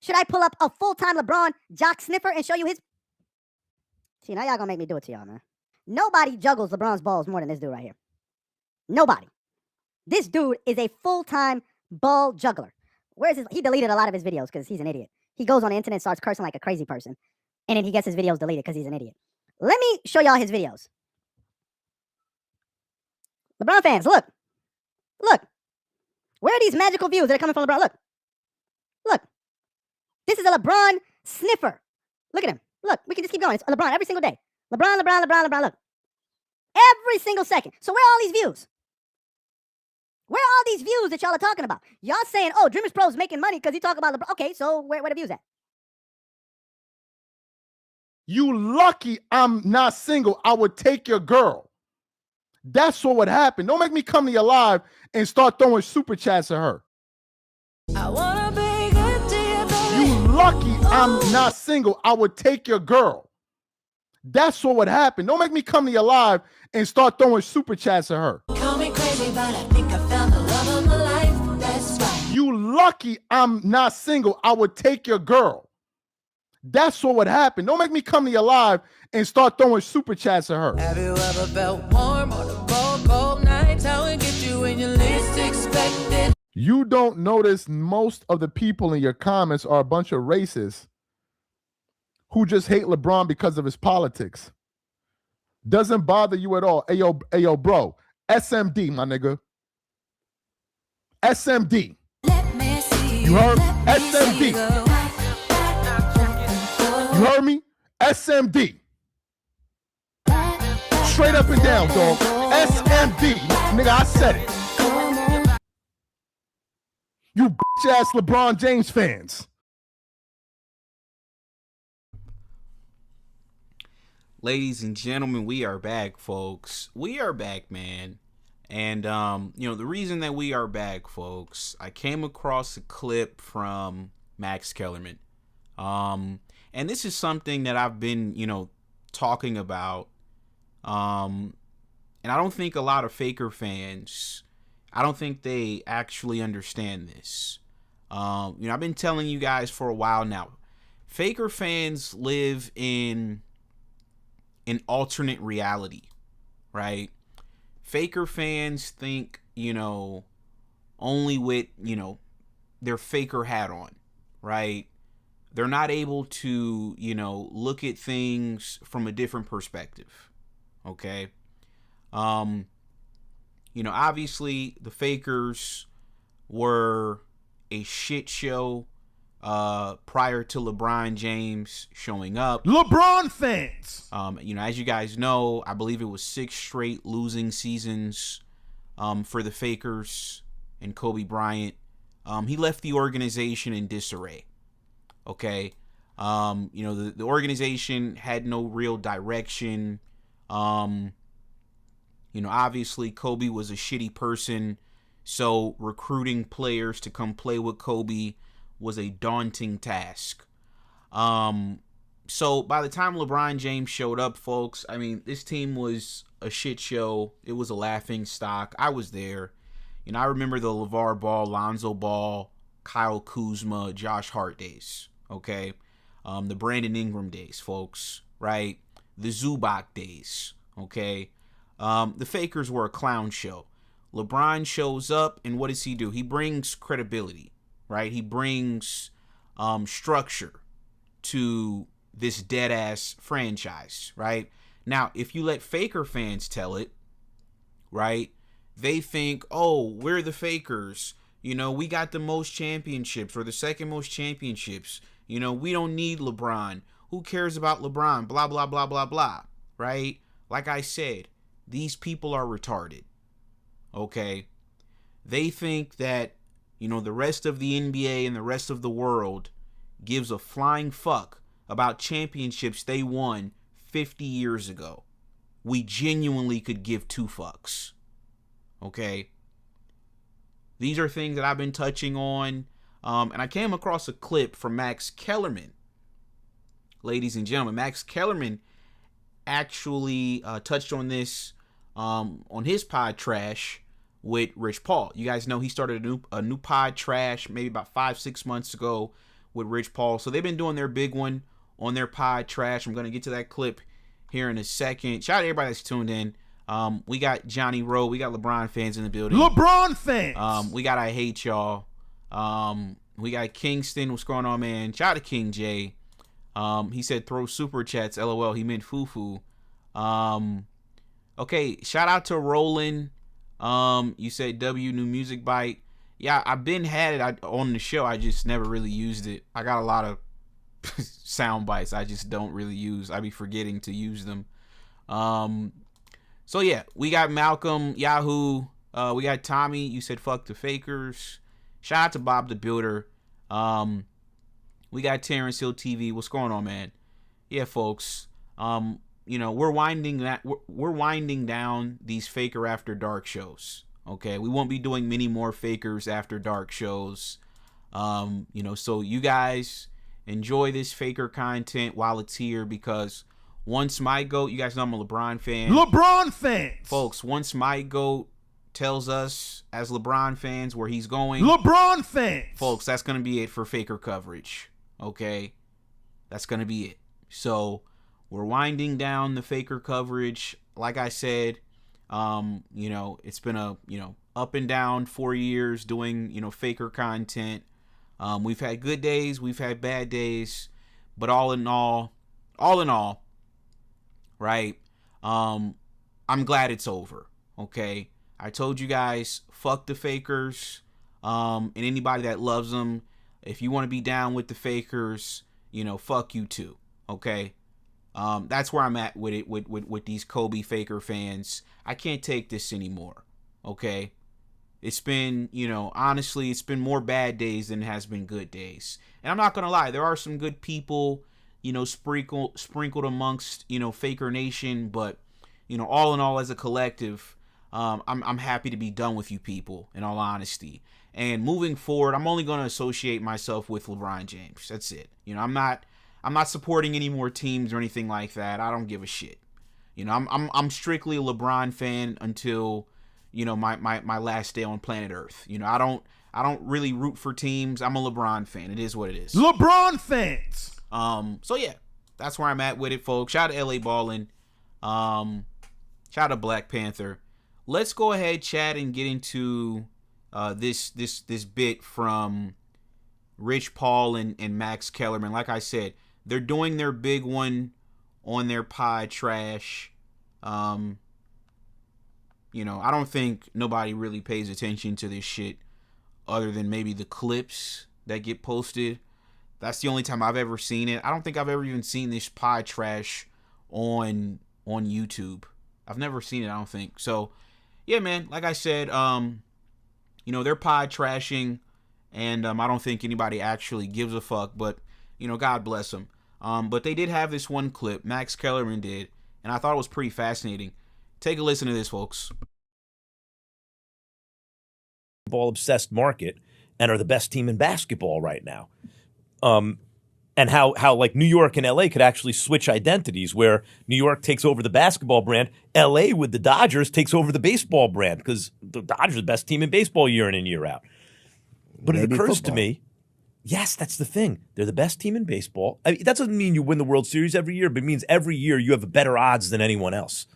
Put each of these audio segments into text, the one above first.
Should I pull up a full-time LeBron jock sniffer and show you his? See, now y'all gonna make me do it to y'all, man. Nobody juggles LeBron's balls more than this dude right here. Nobody. This dude is a full-time ball juggler. Where's his? He deleted a lot of his videos because he's an idiot. He goes on the internet and starts cursing like a crazy person, and then he gets his videos deleted because he's an idiot. Let me show y'all his videos. LeBron fans, look. Look. Where are these magical views that are coming from LeBron? Look. Look. This is a LeBron sniffer. Look at him. Look, we can just keep going. It's LeBron every single day. LeBron. Look. Every single second. So where are all these views? Where are all these views that y'all are talking about? Y'all saying, oh, Dreamers Pro's making money because he talk about LeBron. Okay, so where the views at? You lucky I'm not single. I would take your girl. That's what would happen. Don't make me come to your live and start throwing super chats at her. I wanna be good to you, baby. You lucky I'm not single. I would take your girl. That's what would happen. Don't make me come to your live and start throwing super chats at her. Call me crazy, but I think I found the love of my life. That's right. You lucky I'm not single. I would take your girl. That's what would happen. Don't make me come to your live and start throwing super chats at her. Have you ever felt warm on a cold night? How it get you when you least expect it? You don't notice most of the people in your comments are a bunch of racists who just hate LeBron because of his politics. Doesn't bother you at all. Ayo, bro. SMD, my nigga. SMD. Let me see You heard? let me SMD. see you go. You heard me? SMD. Straight up and down, dog. SMD. Nigga, I said it. You bitch-ass LeBron James fans. Ladies and gentlemen, we are back, folks. We are back, man. And, the reason that we are back, folks, I came across a clip from Max Kellerman. And this is something that I've been, talking about. And I don't think a lot of Faker fans, I don't think they actually understand this. I've been telling you guys for a while now. Faker fans live in an alternate reality, right? Faker fans think, only with, their Faker hat on, right? They're not able to, look at things from a different perspective, okay? Obviously the Fakers were a shit show prior to LeBron James showing up. LeBron fans. As you guys know, I believe it was 6 straight losing seasons for the Fakers and Kobe Bryant. He left the organization in disarray. Okay. The organization had no real direction. Obviously Kobe was a shitty person, so recruiting players to come play with Kobe was a daunting task. So by the time LeBron James showed up, folks, this team was a shit show. It was a laughing stock. I was there. I remember the LeVar Ball, Lonzo Ball, Kyle Kuzma, Josh Hart days. Okay. The Brandon Ingram days, folks, right? The Zubac days. Okay. The Fakers were a clown show. LeBron shows up, and what does he do? He brings credibility, right? He brings structure to this dead-ass franchise, right? Now, if you let Faker fans tell it, right, they think, oh, we're the Fakers. We got the most championships or the second most championships. We don't need LeBron. Who cares about LeBron? Blah, blah, blah, blah, blah, right? Like I said, these people are retarded, okay? They think that, the rest of the NBA and the rest of the world gives a flying fuck about championships they won 50 years ago. We genuinely could give 2 fucks, okay? These are things that I've been touching on, and I came across a clip from Max Kellerman. Ladies and gentlemen, Max Kellerman actually touched on this on his pod Trash with Rich Paul. You guys know he started a new pod Trash maybe about 5-6 months ago with Rich Paul. So they've been doing their big one on their pod trash. I'm going to get to that clip here in a second. Shout out to everybody that's tuned in. We got Johnny Rowe. We got LeBron fans in the building. LeBron fans. We got I Hate Y'all. We got Kingston. What's going on, man? Shout out to King J. He said throw super chats. LOL. He meant foo-foo. Okay. Shout out to Roland. You said W New Music Bite. Yeah, I've been had it on the show. I just never really used it. I got a lot of sound bites I just don't really use. I be forgetting to use them. So yeah, we got Malcolm, Yahoo. We got Tommy. You said fuck the fakers. Shout out to Bob the Builder. We got Terrence Hill TV. What's going on, man? Yeah, folks. We're winding down these Faker After Dark shows. Okay, we won't be doing many more Fakers After Dark shows. So you guys enjoy this Faker content while it's here, because once my GOAT, you guys know I'm a LeBron fan. LeBron fans. Folks, once my GOAT tells us as LeBron fans where he's going. LeBron fans. Folks, that's going to be it for Faker coverage. Okay? That's going to be it. So, we're winding down the Faker coverage. Like I said, it's been a, up and down 4 years doing, Faker content. We've had good days, we've had bad days, but all in all, right? I'm glad it's over. Okay? I told you guys, fuck the Fakers, and anybody that loves them. If you want to be down with the Fakers, fuck you too. Okay? That's where I'm at with it, with these Kobe Faker fans. I can't take this anymore. Okay? It's been, honestly, it's been more bad days than it has been good days. And I'm not going to lie, there are some good people, sprinkled amongst, Faker Nation, but, all in all, as a collective, I'm happy to be done with you people, in all honesty. And moving forward, I'm only going to associate myself with LeBron James. That's it. I'm not supporting any more teams or anything like that. I don't give a shit. I'm strictly a LeBron fan until, my last day on planet Earth. I don't really root for teams. I'm a LeBron fan. It is what it is. LeBron fans. So yeah, that's where I'm at with it, folks. Shout out to LA Ballin'. Shout out to Black Panther. Let's go ahead, chat, and get into this bit from Rich Paul and Max Kellerman. Like I said, they're doing their big one on their pod trash. I don't think nobody really pays attention to this shit other than maybe the clips that get posted. That's the only time I've ever seen it. I don't think I've ever even seen this pod trash on YouTube. I've never seen it, I don't think. So, yeah, man, like I said, they're pod trashing, and I don't think anybody actually gives a fuck, but, God bless them. But they did have this one clip, Max Kellerman did, and I thought it was pretty fascinating. Take a listen to this, folks. Ball-obsessed market and are the best team in basketball right now. And how like New York and LA could actually switch identities, where New York takes over the basketball brand, LA with the Dodgers takes over the baseball brand, because the Dodgers are the best team in baseball year in and year out. But Maybe it occurs football. to me, yes, that's the thing. They're the best team in baseball. I mean, that doesn't mean you win the World Series every year, but it means every year you have better odds than anyone else.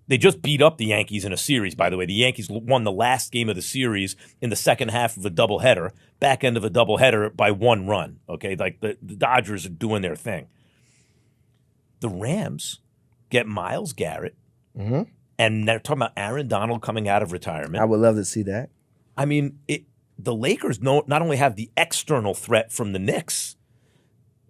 They just beat up the Yankees in a series, by the way. The Yankees won the last game of the series in the second half of a doubleheader, back end of a doubleheader by 1 run. Okay, like the Dodgers are doing their thing. The Rams get Myles Garrett, and they're talking about Aaron Donald coming out of retirement. I would love to see that. I mean, the Lakers not only have the external threat from the Knicks,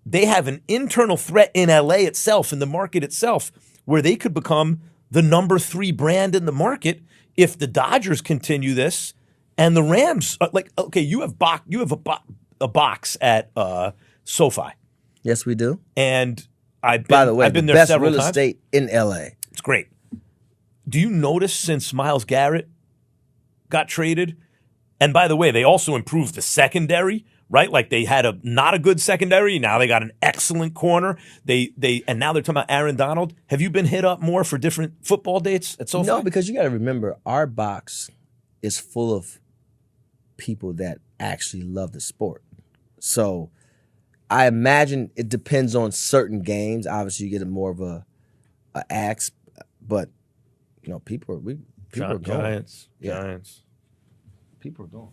they have an internal threat in LA itself, in the market itself, where they could become the number 3 brand in the market if the Dodgers continue this, and the Rams you have a box at SoFi. Yes, we do. And I've By the way, been the there best several real times. estate in LA. It's great. Do you notice since Myles Garrett got traded, and by the way, they also improved the secondary, right? Like they had not a good secondary. Now they got an excellent corner. And now they're talking about Aaron Donald. Have you been hit up more for different football dates at SoFi? No, because you got to remember, our box is full of people that actually love the sport. So I imagine it depends on certain games. Obviously, you get more of a axe, but people are going. Giants. Yeah. Giants. People are going.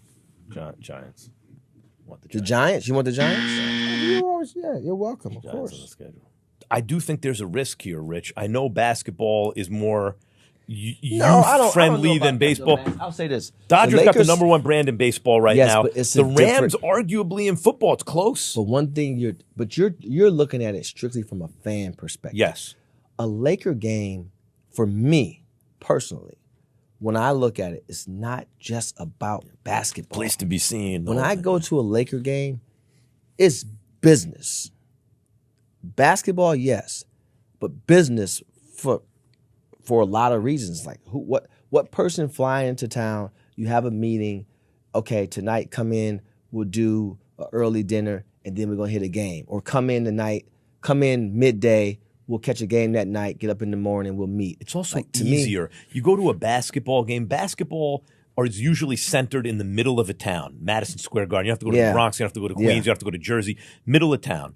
Giants. Want The Giants? You want the Giants? You're welcome. Of Giants on the course. schedule. I do think there's a risk here, Rich. I know basketball is more No, I don't know youth-friendly about than that, baseball. though, man. I'll say this: Dodgers got the Lakers- #1 brand in baseball right Yes, now. but it's the a Rams, different- arguably in football, it's close. But one thing you're looking at it strictly from a fan perspective. Yes. A Laker game, for me personally, when I look at it, it's not just about basketball. Place to be seen. When I go to a Laker game, it's business. Basketball, yes, but business for a lot of reasons. Like what person flying into town? You have a meeting. Okay, tonight come in. We'll do an early dinner, and then we're gonna hit a game. Or come in tonight. Come in midday. We'll catch a game that night. Get up in the morning. We'll meet. It's also to me, easier. You go to a basketball game. Basketball is usually centered in the middle of a town, Madison Square Garden. You have to go to the Bronx. You have to go to Queens. Yeah. You have to go to Jersey. Middle of town.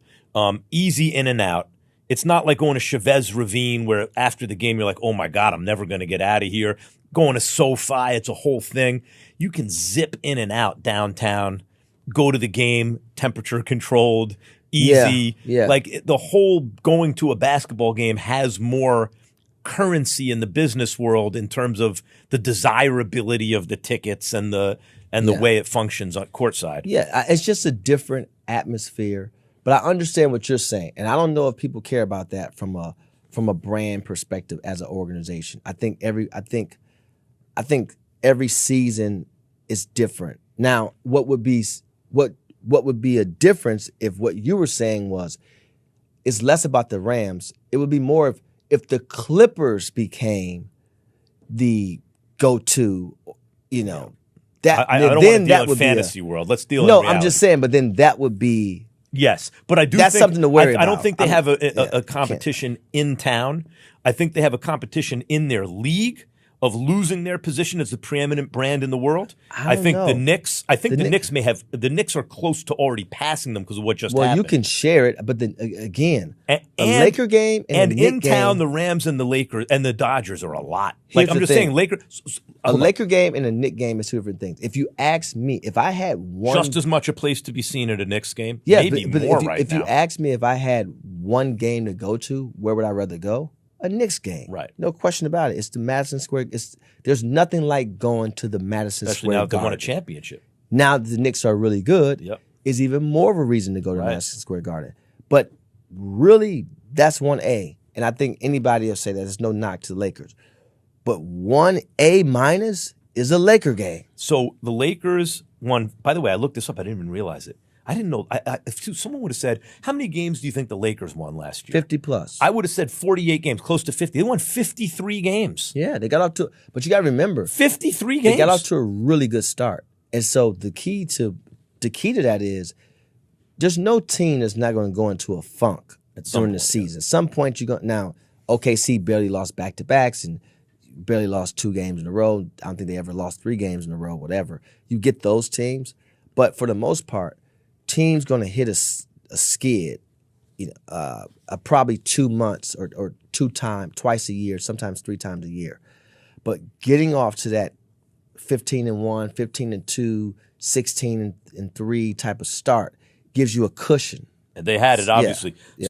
Easy in and out. It's not like going to Chavez Ravine where after the game you're like, oh my God, I'm never going to get out of here. Going to SoFi, it's a whole thing. You can zip in and out downtown, go to the game, temperature controlled, easy. Yeah. Like the whole going to a basketball game has more currency in the business world in terms of the desirability of the tickets and the way it functions on courtside. Yeah, it's just a different atmosphere. But I understand what you're saying, and I don't know if people care about that from a brand perspective as an organization. I think every season is different. Now, what would be a difference if what you were saying was it's less about the Rams? It would be more if the Clippers became the go-to, that I don't then want to deal that in would fantasy world. Let's deal in No, reality. I'm just saying, but then that would be. Yes, but I do That's think something to worry I don't about. think they have Yeah, a competition in town. I think they have a competition in their league of losing their position as the preeminent brand in the world. I don't think know. the Knicks the Knicks are close to already passing them because of what just happened. You can share it, but then again, A- a Laker game and a in Knick town, game, the Rams and the Lakers and the Dodgers are a lot. Here's Like I'm the just thing. saying, Lakers. a Laker game and a Knick game is two different things. If you ask me, if I had one, Just as much a place to be seen at a Knicks game. yeah, maybe but more if you, right if now. you ask me if I had one game to go to, where would I rather go? A Knicks game, Right. No question about it. It's the Madison Square. There's nothing like going to the Madison Especially Square now that they Garden. won a championship. Now that the Knicks are really good, Yep. is even more of a reason to go to Right. Madison Square Garden. But really, that's 1A. And I think anybody will say that. There's no knock to the Lakers. But 1A minus is a Laker game. So the Lakers won. By the way, I looked this up. I didn't even realize it. I didn't know. If someone would have said, how many games do you think the Lakers won last year? 50 plus. I would have said 48 games, close to 50. They won 53 games. Yeah, they got off to, but you got to remember, 53 games. they got off to a really good start. And so the key to that is there's no team that's not going to go into a funk during the season. At some point, you're going now. OKC barely lost back-to-backs and barely lost 2 games in a row. I don't think they ever lost 3 games in a row. Whatever, you get those teams, but for the most part, teams going to hit a skid. Probably 2 months or twice a year, sometimes 3 times a year. But getting off to that 15-1, 15-2, 16-3 type of start gives you a cushion. And they had it, obviously. Yeah.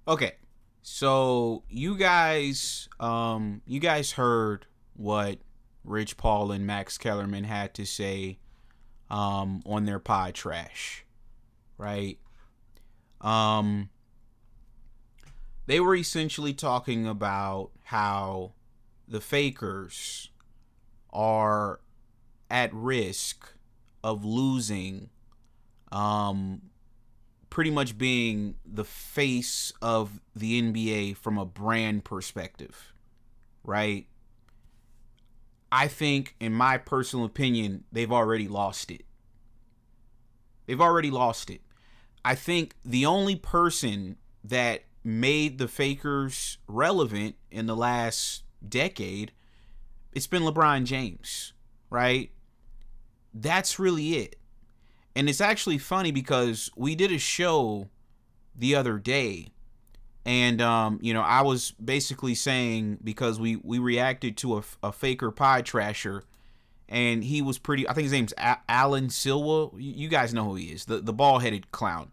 Okay, so you guys heard what Rich Paul and Max Kellerman had to say on their pod trash, right? They were essentially talking about how the Fakers are at risk of losing, pretty much being the face of the NBA from a brand perspective, right? I think, in my personal opinion, they've already lost it. They've already lost it. I think the only person that made the Fakers relevant in the last decade, it's been LeBron James, right? That's really it. And it's actually funny because we did a show the other day, and I was basically saying, because we reacted to a Faker pie trasher, and he was pretty, I think his name's Alan Silva. You guys know who he is, the bald-headed clown.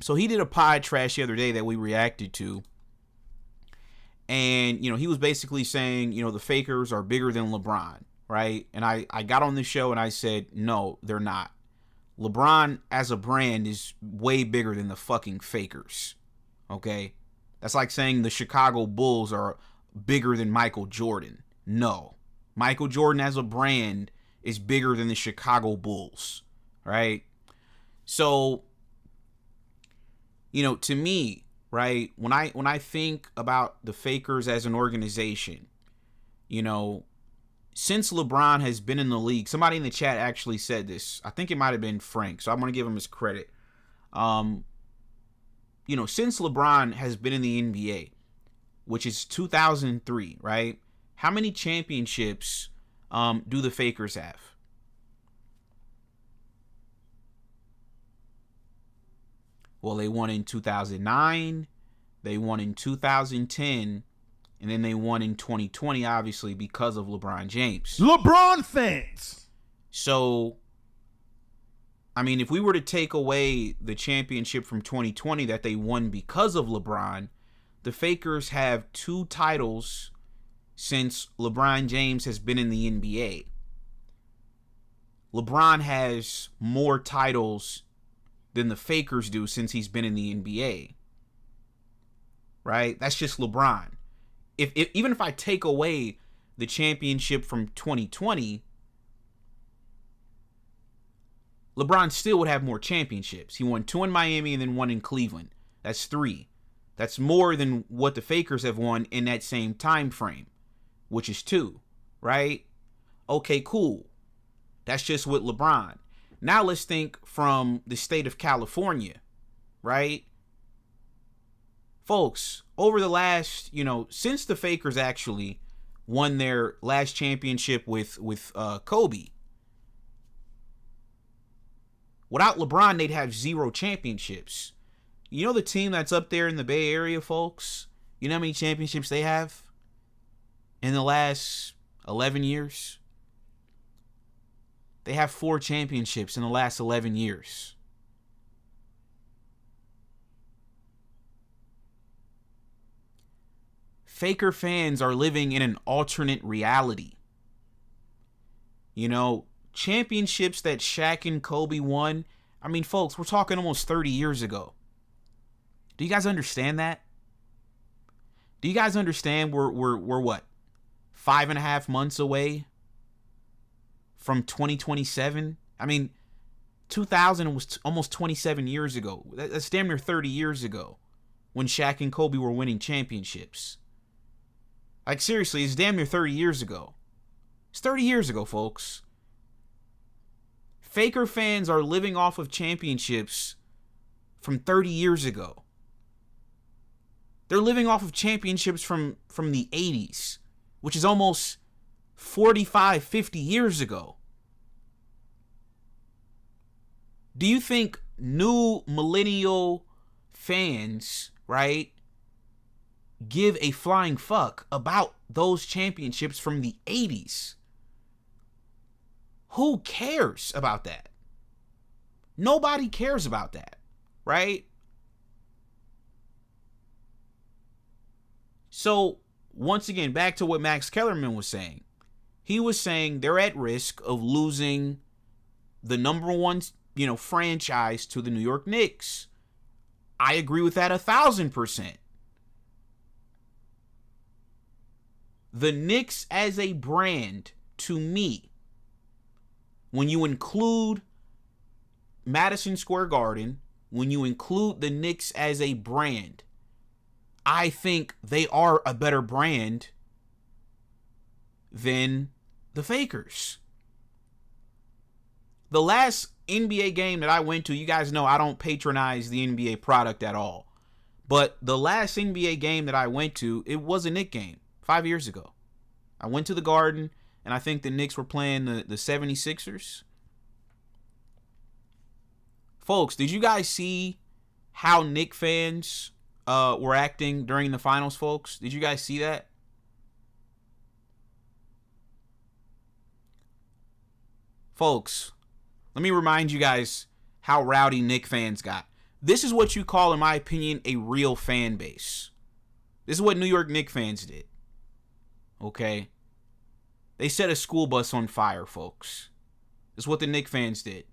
So he did a pie trash the other day that we reacted to, and he was basically saying, the Fakers are bigger than LeBron, right? And I got on the show and I said, no, they're not. LeBron as a brand is way bigger than the fucking Fakers. Okay? That's like saying the Chicago Bulls are bigger than Michael Jordan. No. Michael Jordan as a brand is bigger than the Chicago Bulls. Right? So, to me, right, when I think about the Fakers as an organization, since LeBron has been in the league, somebody in the chat actually said this. I think it might have been Frank, so I'm going to give him his credit. Since LeBron has been in the NBA, which is 2003, right? How many championships do the Fakers have? Well, they won in 2009, they won in 2010, and then they won in 2020, obviously, because of LeBron James. LeBron fans. So, I mean, if we were to take away the championship from 2020 that they won because of LeBron, the Fakers have 2 titles since LeBron James has been in the NBA. LeBron has more titles than the Fakers do since he's been in the NBA. Right? That's just LeBron. Even if I take away the championship from 2020, LeBron still would have more championships. He won 2 in Miami and then 1 in Cleveland. That's 3. That's more than what the Fakers have won in that same time frame, which is 2, right? Okay, cool. That's just with LeBron. Now let's think from the state of California, right? Folks, over the last, since the Fakers actually won their last championship with Kobe, without LeBron, they'd have 0 championships. You know the team that's up there in the Bay Area, folks? You know how many championships they have in the last 11 years? They have 4 championships in the last 11 years. Faker fans are living in an alternate reality. Championships that Shaq and Kobe won. I mean, folks, we're talking almost 30 years ago. Do you guys understand that? Do you guys understand we're what? 5.5 months away from 2027? I mean, 2000 was almost 27 years ago. That's damn near 30 years ago when Shaq and Kobe were winning championships. Like, seriously, it's damn near 30 years ago. It's 30 years ago, folks. Faker fans are living off of championships from 30 years ago. They're living off of championships from the 80s, which is almost 45, 50 years ago. Do you think new millennial fans, right, give a flying fuck about those championships from the 80s? Who cares about that? Nobody cares about that, right? So, once again, back to what Max Kellerman was saying. He was saying they're at risk of losing the number one, franchise to the New York Knicks. I agree with that 1,000%. The Knicks as a brand, to me, when you include Madison Square Garden, when you include the Knicks as a brand, I think they are a better brand than the Fakers. The last NBA game that I went to, you guys know I don't patronize the NBA product at all. But the last NBA game that I went to, it was a Knicks game 5 years ago. I went to the Garden, and I think the Knicks were playing the 76ers. Folks, did you guys see how Knicks fans were acting during the finals, folks? Did you guys see that? Folks, let me remind you guys how rowdy Knicks fans got. This is what you call, in my opinion, a real fan base. This is what New York Knicks fans did. Okay? They set a school bus on fire, folks. This is what the Knicks fans did.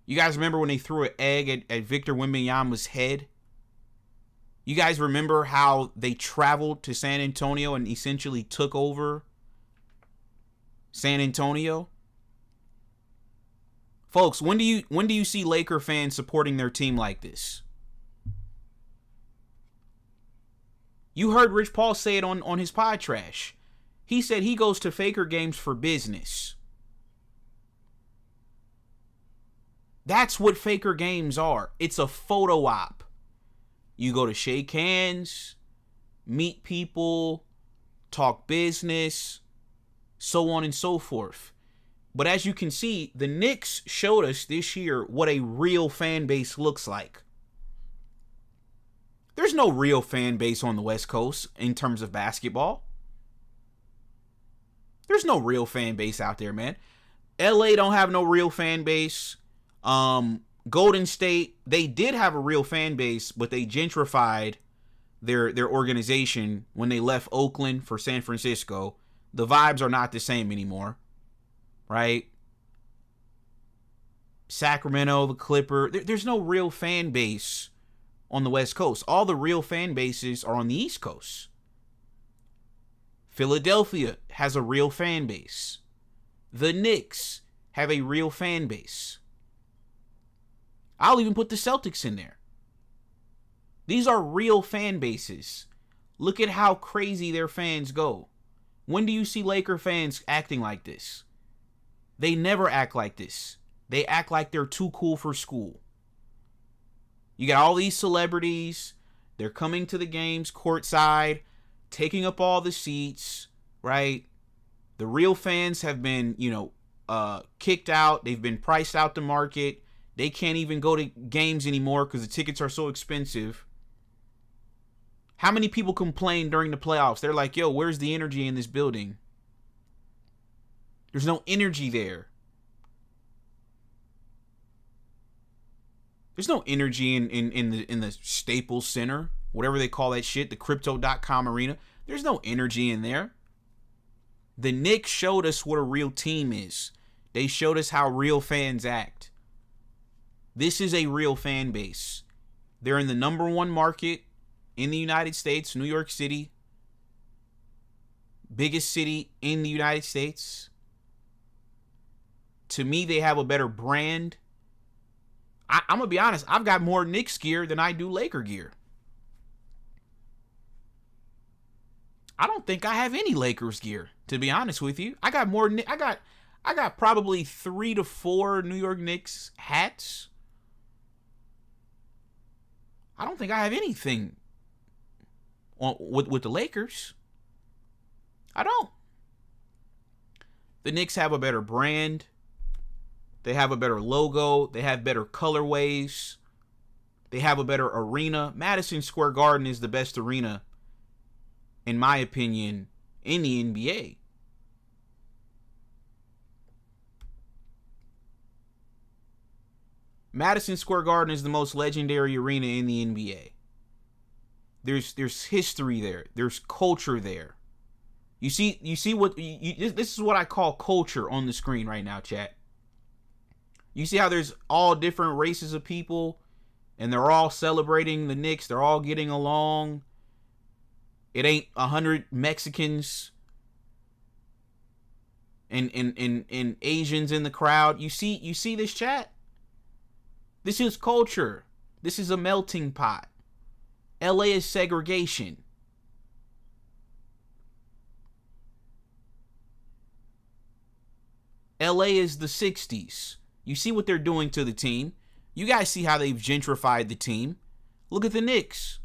You guys remember when they threw an egg at Victor Wembanyama's head? You guys remember how they traveled to San Antonio and essentially took over San Antonio? Folks, when do you see Laker fans supporting their team like this? You heard Rich Paul say it on his pod trash. He said he goes to Faker games for business. That's what Faker games are. It's a photo op. You go to shake hands, meet people, talk business, so on and so forth. But as you can see, the Knicks showed us this year what a real fan base looks like. There's no real fan base on the West Coast in terms of basketball. There's no real fan base out there, man. LA don't have no real fan base. Golden State, they did have a real fan base, but they gentrified their organization when they left Oakland for San Francisco. The vibes are not the same anymore, right? Sacramento, the Clipper, there's no real fan base on the West Coast. All the real fan bases are on the East Coast. Philadelphia has a real fan base. The Knicks have a real fan base. I'll even put the Celtics in there. These are real fan bases. Look at how crazy their fans go. When do you see Laker fans acting like this? They never act like this. They act like they're too cool for school. You got all these celebrities. They're coming to the games courtside, taking up all the seats, right? The real fans have been, kicked out. They've been priced out the market. They can't even go to games anymore because the tickets are so expensive. How many people complain during the playoffs? They're like, yo, where's the energy in this building? There's no energy there. There's no energy in the Staples Center, whatever they call that shit, the Crypto.com arena. There's no energy in there. The Knicks showed us what a real team is. They showed us how real fans act. This is a real fan base. They're in the number one market in the United States, New York City. Biggest city in the United States. To me, they have a better brand. I'm going to be honest. I've got more Knicks gear than I do Laker gear. I don't think I have any Lakers gear, to be honest with you. I got more. I got probably 3 to 4 New York Knicks hats. I don't think I have anything with the Lakers. I don't. The Knicks have a better brand. They have a better logo. They have better colorways. They have a better arena. Madison Square Garden is the best arena, in my opinion, in the NBA. Madison Square Garden is the most legendary arena in the NBA. There's history there. There's culture there. You see what this is what I call culture on the screen right now, chat. You see how there's all different races of people and they're all celebrating the Knicks. They're all getting along. It ain't 100 Mexicans and Asians in the crowd. You see this, chat? This is culture. This is a melting pot. LA is segregation. LA is the 60s. You see what they're doing to the team. You guys see how they've gentrified the team. Look at the Knicks.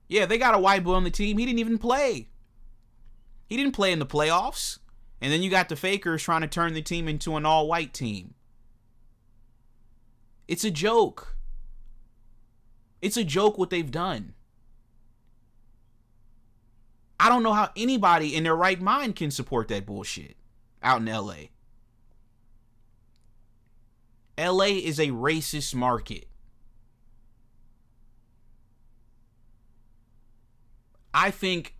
Yeah, they got a white boy on the team. He didn't even play. He didn't play in the playoffs. And then you got the fakers trying to turn the team into an all-white team. It's a joke. It's a joke what they've done. I don't know how anybody in their right mind can support that bullshit out in LA. LA is a racist market. I think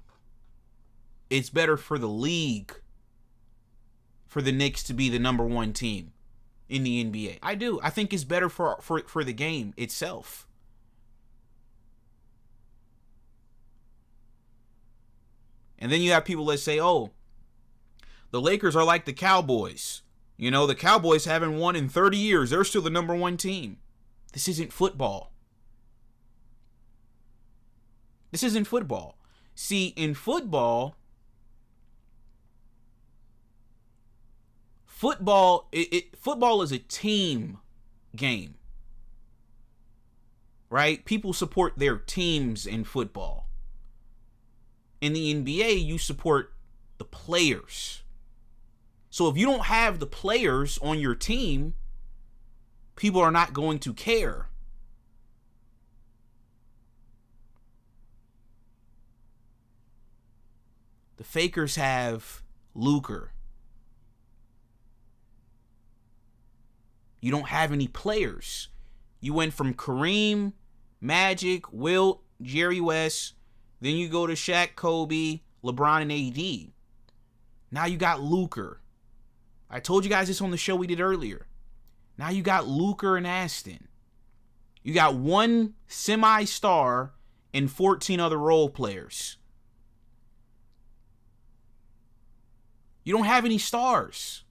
it's better for the league for the Knicks to be the number one team in the NBA. I do. I think it's better for the game itself. And then you have people that say, oh, the Lakers are like the Cowboys. You know, the Cowboys haven't won in 30 years. They're still the number one team. This isn't football. This isn't football. See, in football, football is a team game. Right? People support their teams in football. In the NBA, you support the players. So if you don't have the players on your team, people are not going to care. The fakers have Luka. You don't have any players. You went from Kareem, Magic, Wilt, Jerry West. Then you go to Shaq, Kobe, LeBron, and AD. Now you got Luka. I told you guys this on the show we did earlier. Now you got Luka and Aston. You got one semi-star and 14 other role players. You don't have any stars.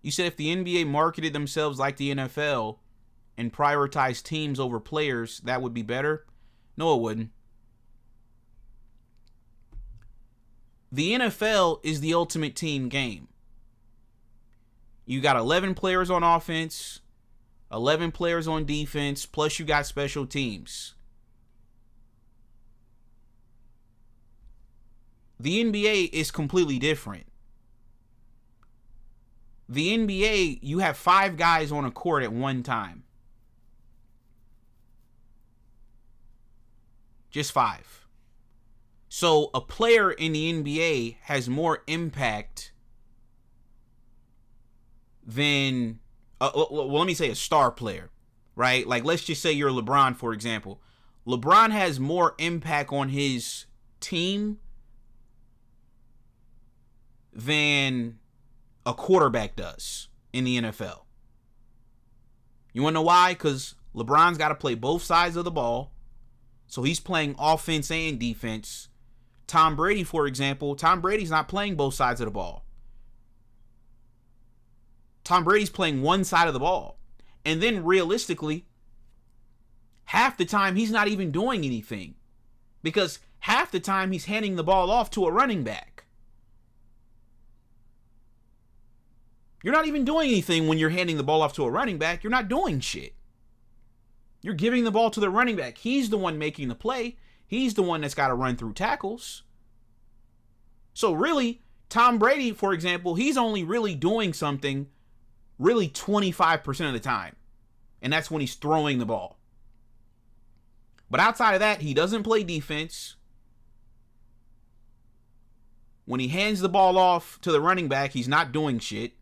You said if the NBA marketed themselves like the NFL and prioritized teams over players, that would be better? No, it wouldn't. The NFL is the ultimate team game. You got 11 players on offense, 11 players on defense, plus you got special teams. The NBA is completely different. The NBA, you have 5 guys on a court at one time. Just 5. So a player in the NBA has more impact than, well, let me say a star player, right? Like, let's just say you're LeBron, for example. LeBron has more impact on his team than a quarterback does in the NFL. You want to know why? Because LeBron's got to play both sides of the ball. So he's playing offense and defense. Tom Brady, for example, Tom Brady's not playing both sides of the ball. Tom Brady's playing one side of the ball. And then realistically, half the time he's not even doing anything. Because half the time he's handing the ball off to a running back. You're not even doing anything when you're handing the ball off to a running back. You're not doing shit. You're giving the ball to the running back. He's the one making the play. He's the one that's got to run through tackles. So really, Tom Brady, for example, he's only really doing something really 25% of the time. And that's when he's throwing the ball. But outside of that, he doesn't play defense. When he hands the ball off to the running back, he's not doing shit.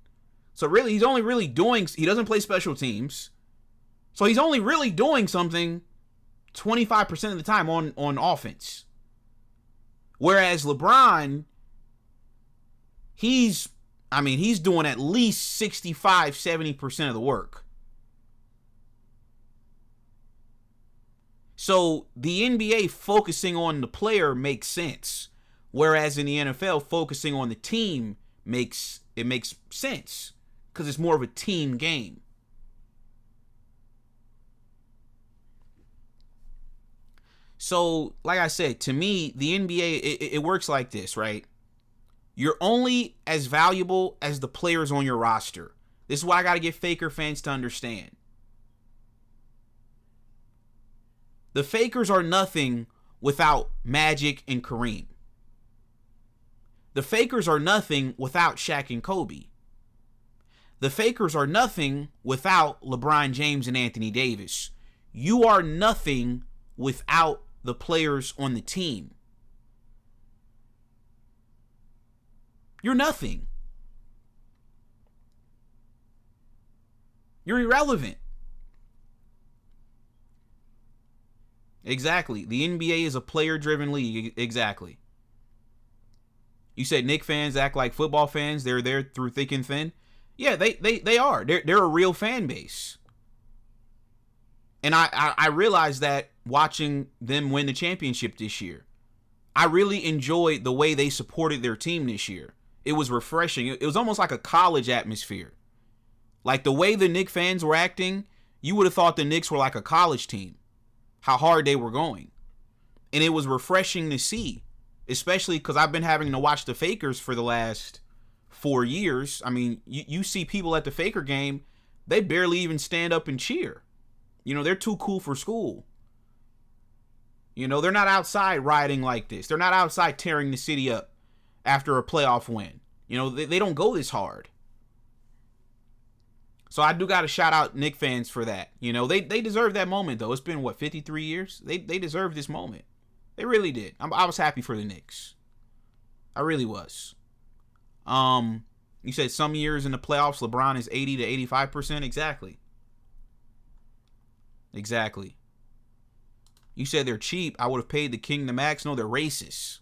So really, he's only really doing, he doesn't play special teams. So he's only really doing something 25% of the time on offense. Whereas LeBron, he's doing at least 65-70% of the work. So the NBA focusing on the player makes sense. Whereas in the NFL, focusing on the team makes sense. Because it's more of a team game. So, like I said, to me, the NBA, it works like this, right? You're only as valuable as the players on your roster. This is what I got to get Faker fans to understand. The Fakers are nothing without Magic and Kareem. The Fakers are nothing without Shaq and Kobe. The Fakers are nothing without LeBron James and Anthony Davis. You are nothing without the players on the team. You're nothing. You're irrelevant. Exactly. The NBA is a player-driven league. Exactly. You said Knicks fans act like football fans. They're there through thick and thin. Yeah, they are. They're a real fan base. And I realized that watching them win the championship this year. I really enjoyed the way they supported their team this year. It was refreshing. It was almost like a college atmosphere. Like the way the Knicks fans were acting, you would have thought the Knicks were like a college team. How hard they were going. And it was refreshing to see. Especially because I've been having to watch the Fakers for the last 4 years. I mean, you see people at the Faker game, they barely even stand up and cheer. You know, they're too cool for school. You know, they're not outside rioting like this. They're not outside tearing the city up after a playoff win. You know, they don't go this hard. So I do got to shout out Knicks fans for that. You know, they deserve that moment, though. It's been, 53 years? They deserve this moment. They really did. I was happy for the Knicks. I really was. You said some years in the playoffs, LeBron is 80 to 85%. Exactly. Exactly. You said they're cheap. I would have paid the king the max. No, they're racist.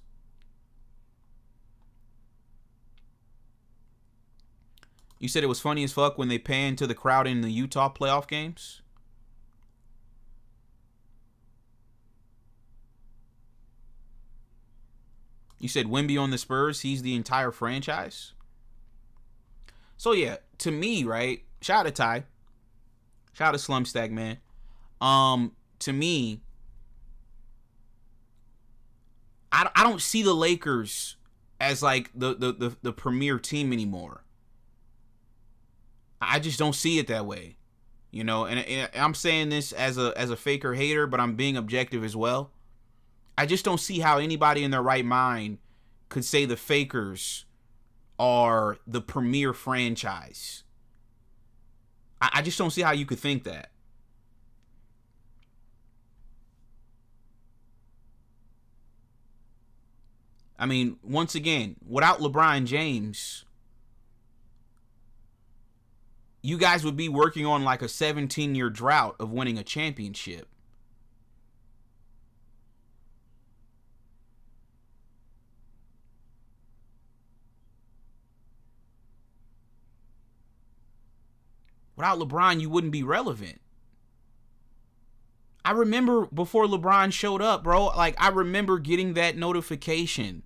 You said it was funny as fuck when they panned to the crowd in the Utah playoff games. You said Wemby on the Spurs, he's the entire franchise. So yeah, to me, right? Shout out to Ty. Shout out to Slumstack, man. To me, I don't see the Lakers as like the premier team anymore. I just don't see it that way, you know. And I'm saying this as a Faker hater, but I'm being objective as well. I just don't see how anybody in their right mind could say the Fakers are the premier franchise. I just don't see how you could think that. I mean, once again, without LeBron James, you guys would be working on like a 17-year drought of winning a championship. Without LeBron, you wouldn't be relevant. I remember before LeBron showed up, bro, like I remember getting that notification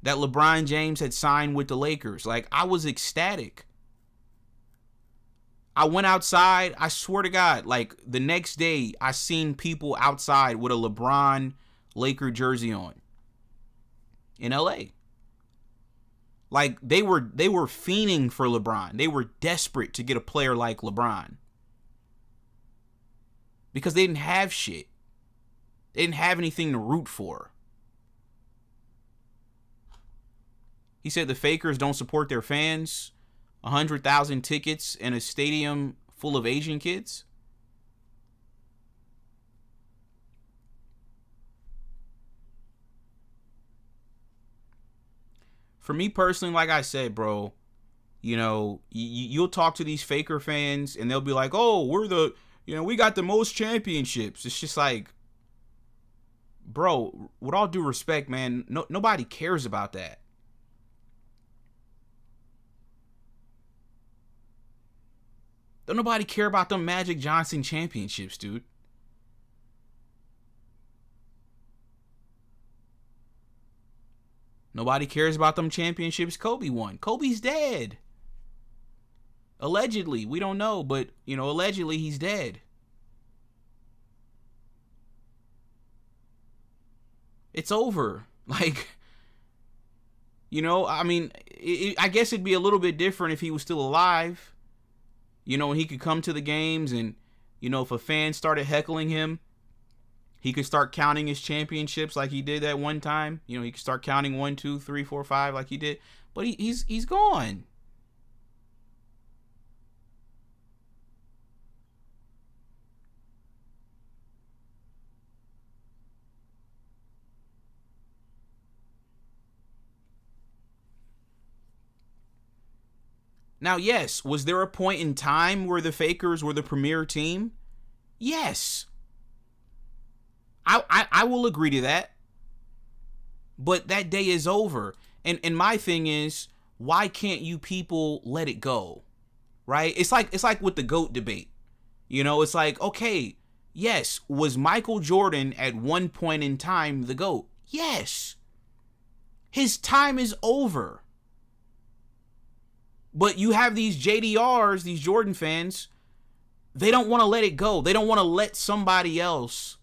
that LeBron James had signed with the Lakers. Like, I was ecstatic. I went outside, I swear to God, like the next day I seen people outside with a LeBron Laker jersey on in LA. Like they were fiending for LeBron. They were desperate to get a player like LeBron. Because they didn't have shit. They didn't have anything to root for. He said the Fakers don't support their fans. 100,000 tickets in a stadium full of Asian kids. For me personally, like I said, bro, you know, you'll talk to these Faker fans and they'll be like, oh, we got the most championships. It's just like, bro, with all due respect, man, nobody cares about that. Don't nobody care about them Magic Johnson championships, dude. Nobody cares about them championships Kobe won. Kobe's dead. Allegedly. We don't know, but, you know, allegedly he's dead. It's over. Like, You know, I mean, I guess it'd be a little bit different if he was still alive. You know, and he could come to the games and, you know, if a fan started heckling him, he could start counting his championships like he did that one time. You know, he could start counting 1, 2, 3, 4, 5 like he did. But he's gone. Now, yes, was there a point in time where the Fakers were the premier team? Yes. I will agree to that. But that day is over. And my thing is, why can't you people let it go? Right? It's like with the GOAT debate. You know, it's like, okay, yes, was Michael Jordan at one point in time the GOAT? Yes. His time is over. But you have these JDRs, these Jordan fans, they don't want to let it go. They don't want to let somebody else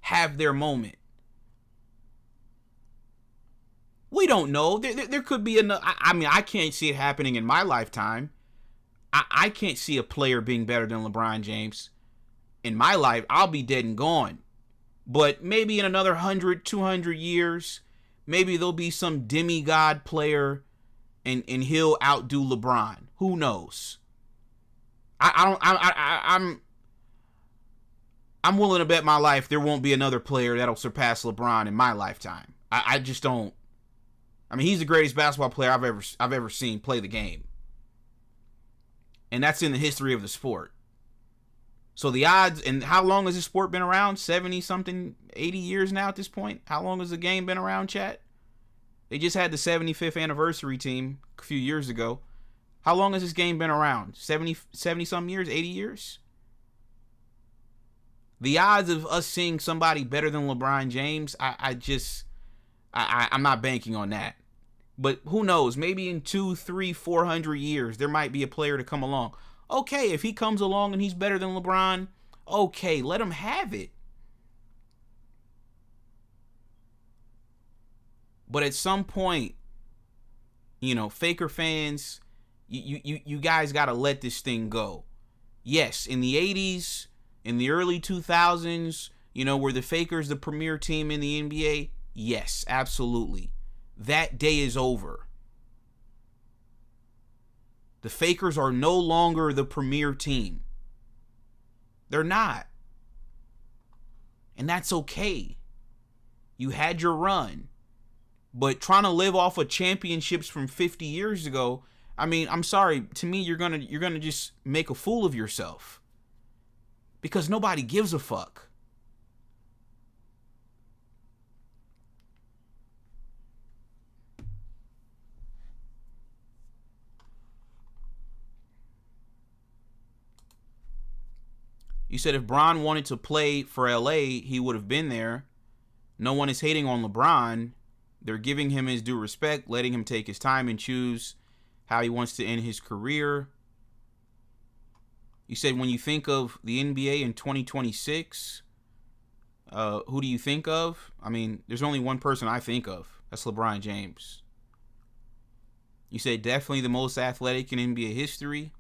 have their moment. We don't know. There could be another. I mean, I can't see it happening in my lifetime. I can't see a player being better than LeBron James. In my life, I'll be dead and gone. But maybe in another 100, 200 years, maybe there'll be some demigod player and he'll outdo LeBron. Who knows? I'm willing to bet my life there won't be another player that'll surpass LeBron in my lifetime. I just don't. I mean, he's the greatest basketball player I've ever seen play the game. And that's in the history of the sport. So the odds, and how long has this sport been around? 70 something, 80 years now at this point? How long has the game been around, chat? They just had the 75th anniversary team a few years ago. How long has this game been around? 70 some years, 80 years? The odds of us seeing somebody better than LeBron James, I'm not banking on that. But who knows? Maybe in 200, 300, 400 years, there might be a player to come along. Okay, if he comes along and he's better than LeBron, okay, let him have it. But at some point, you know, Faker fans, you guys got to let this thing go. Yes, in the 80s, in the early 2000s, you know, were the Fakers the premier team in the NBA? Yes, absolutely. That day is over. The Fakers are no longer the premier team. They're not. And that's okay. You had your run. But trying to live off of championships from 50 years ago, I mean, I'm sorry, to me you're going to just make a fool of yourself. Because nobody gives a fuck. You said if Bron wanted to play for LA, he would have been there. No one is hating on LeBron. They're giving him his due respect, letting him take his time and choose how he wants to end his career. You said when you think of the NBA in 2026, who do you think of? I mean, there's only one person I think of. That's LeBron James. You said definitely the most athletic in NBA history.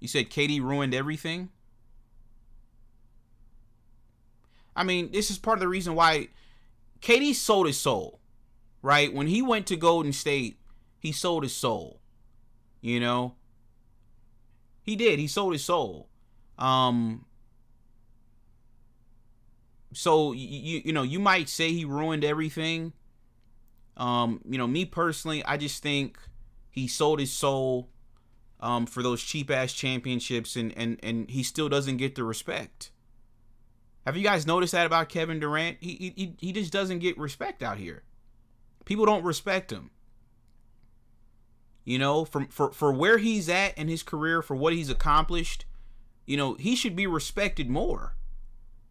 You said KD ruined everything. I mean, this is part of the reason why KD sold his soul, right? When he went to Golden State, he sold his soul. You know? He did. He sold his soul. So, you know, you might say he ruined everything. You know, me personally, I just think he sold his soul for those cheap-ass championships, and he still doesn't get the respect. Have you guys noticed that about Kevin Durant? He just doesn't get respect out here. People don't respect him. You know, for where he's at in his career, for what he's accomplished, you know, he should be respected more.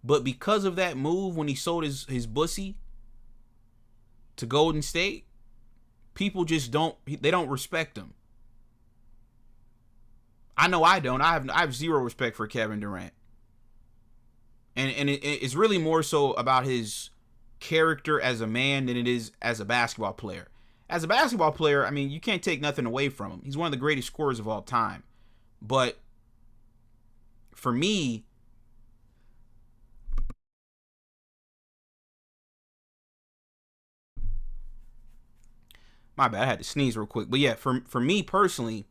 But because of that move when he sold his bussy to Golden State, people just don't respect him. I know I don't. I have zero respect for Kevin Durant. And it's really more so about his character as a man than it is as a basketball player. As a basketball player, I mean, you can't take nothing away from him. He's one of the greatest scorers of all time. But for me, my bad, I had to sneeze real quick. But yeah, for me personally,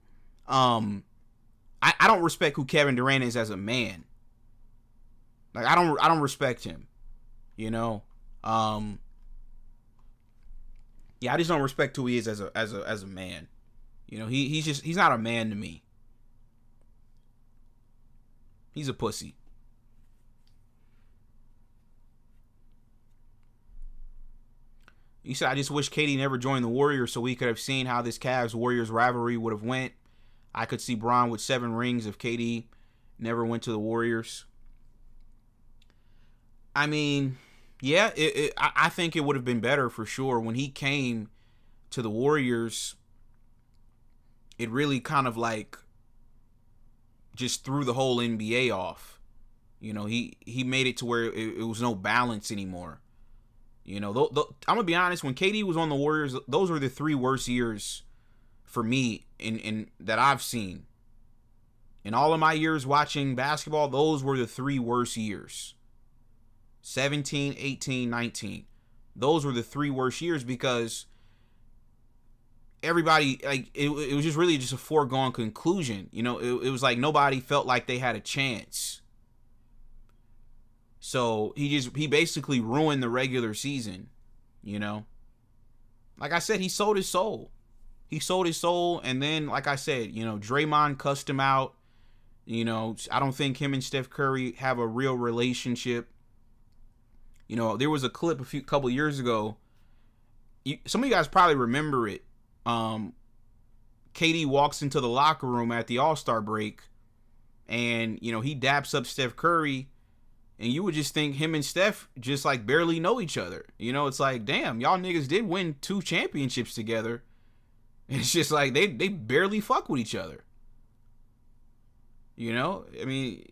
I don't respect who Kevin Durant is as a man. Like I don't respect him. You know? Yeah, I just don't respect who he is as a man. You know, he's not a man to me. He's a pussy. You said, I just wish KD never joined the Warriors so we could have seen how this Cavs-Warriors rivalry would have went. I could see Bron with 7 rings if KD never went to the Warriors. I mean, yeah, I think it would have been better for sure. When he came to the Warriors, it really kind of like just threw the whole NBA off. You know, he made it to where it was no balance anymore. You know, I'm going to be honest, when KD was on the Warriors, those were the 3 worst years for me in that I've seen. In all of my years watching basketball, those were the 3 worst years. 17, 18, 19. Those were the 3 worst years because everybody, like, it was just really just a foregone conclusion. You know, it was like nobody felt like they had a chance. So he basically ruined the regular season, you know. Like I said, he sold his soul. He sold his soul, and then, like I said, you know, Draymond cussed him out. You know, I don't think him and Steph Curry have a real relationship. You know, there was a clip couple years ago. Some of you guys probably remember it. KD walks into the locker room at the All-Star break, and, you know, he daps up Steph Curry. And you would just think him and Steph just like barely know each other. You know, it's like, damn, y'all niggas did win 2 championships together. And it's just like they barely fuck with each other. You know, I mean,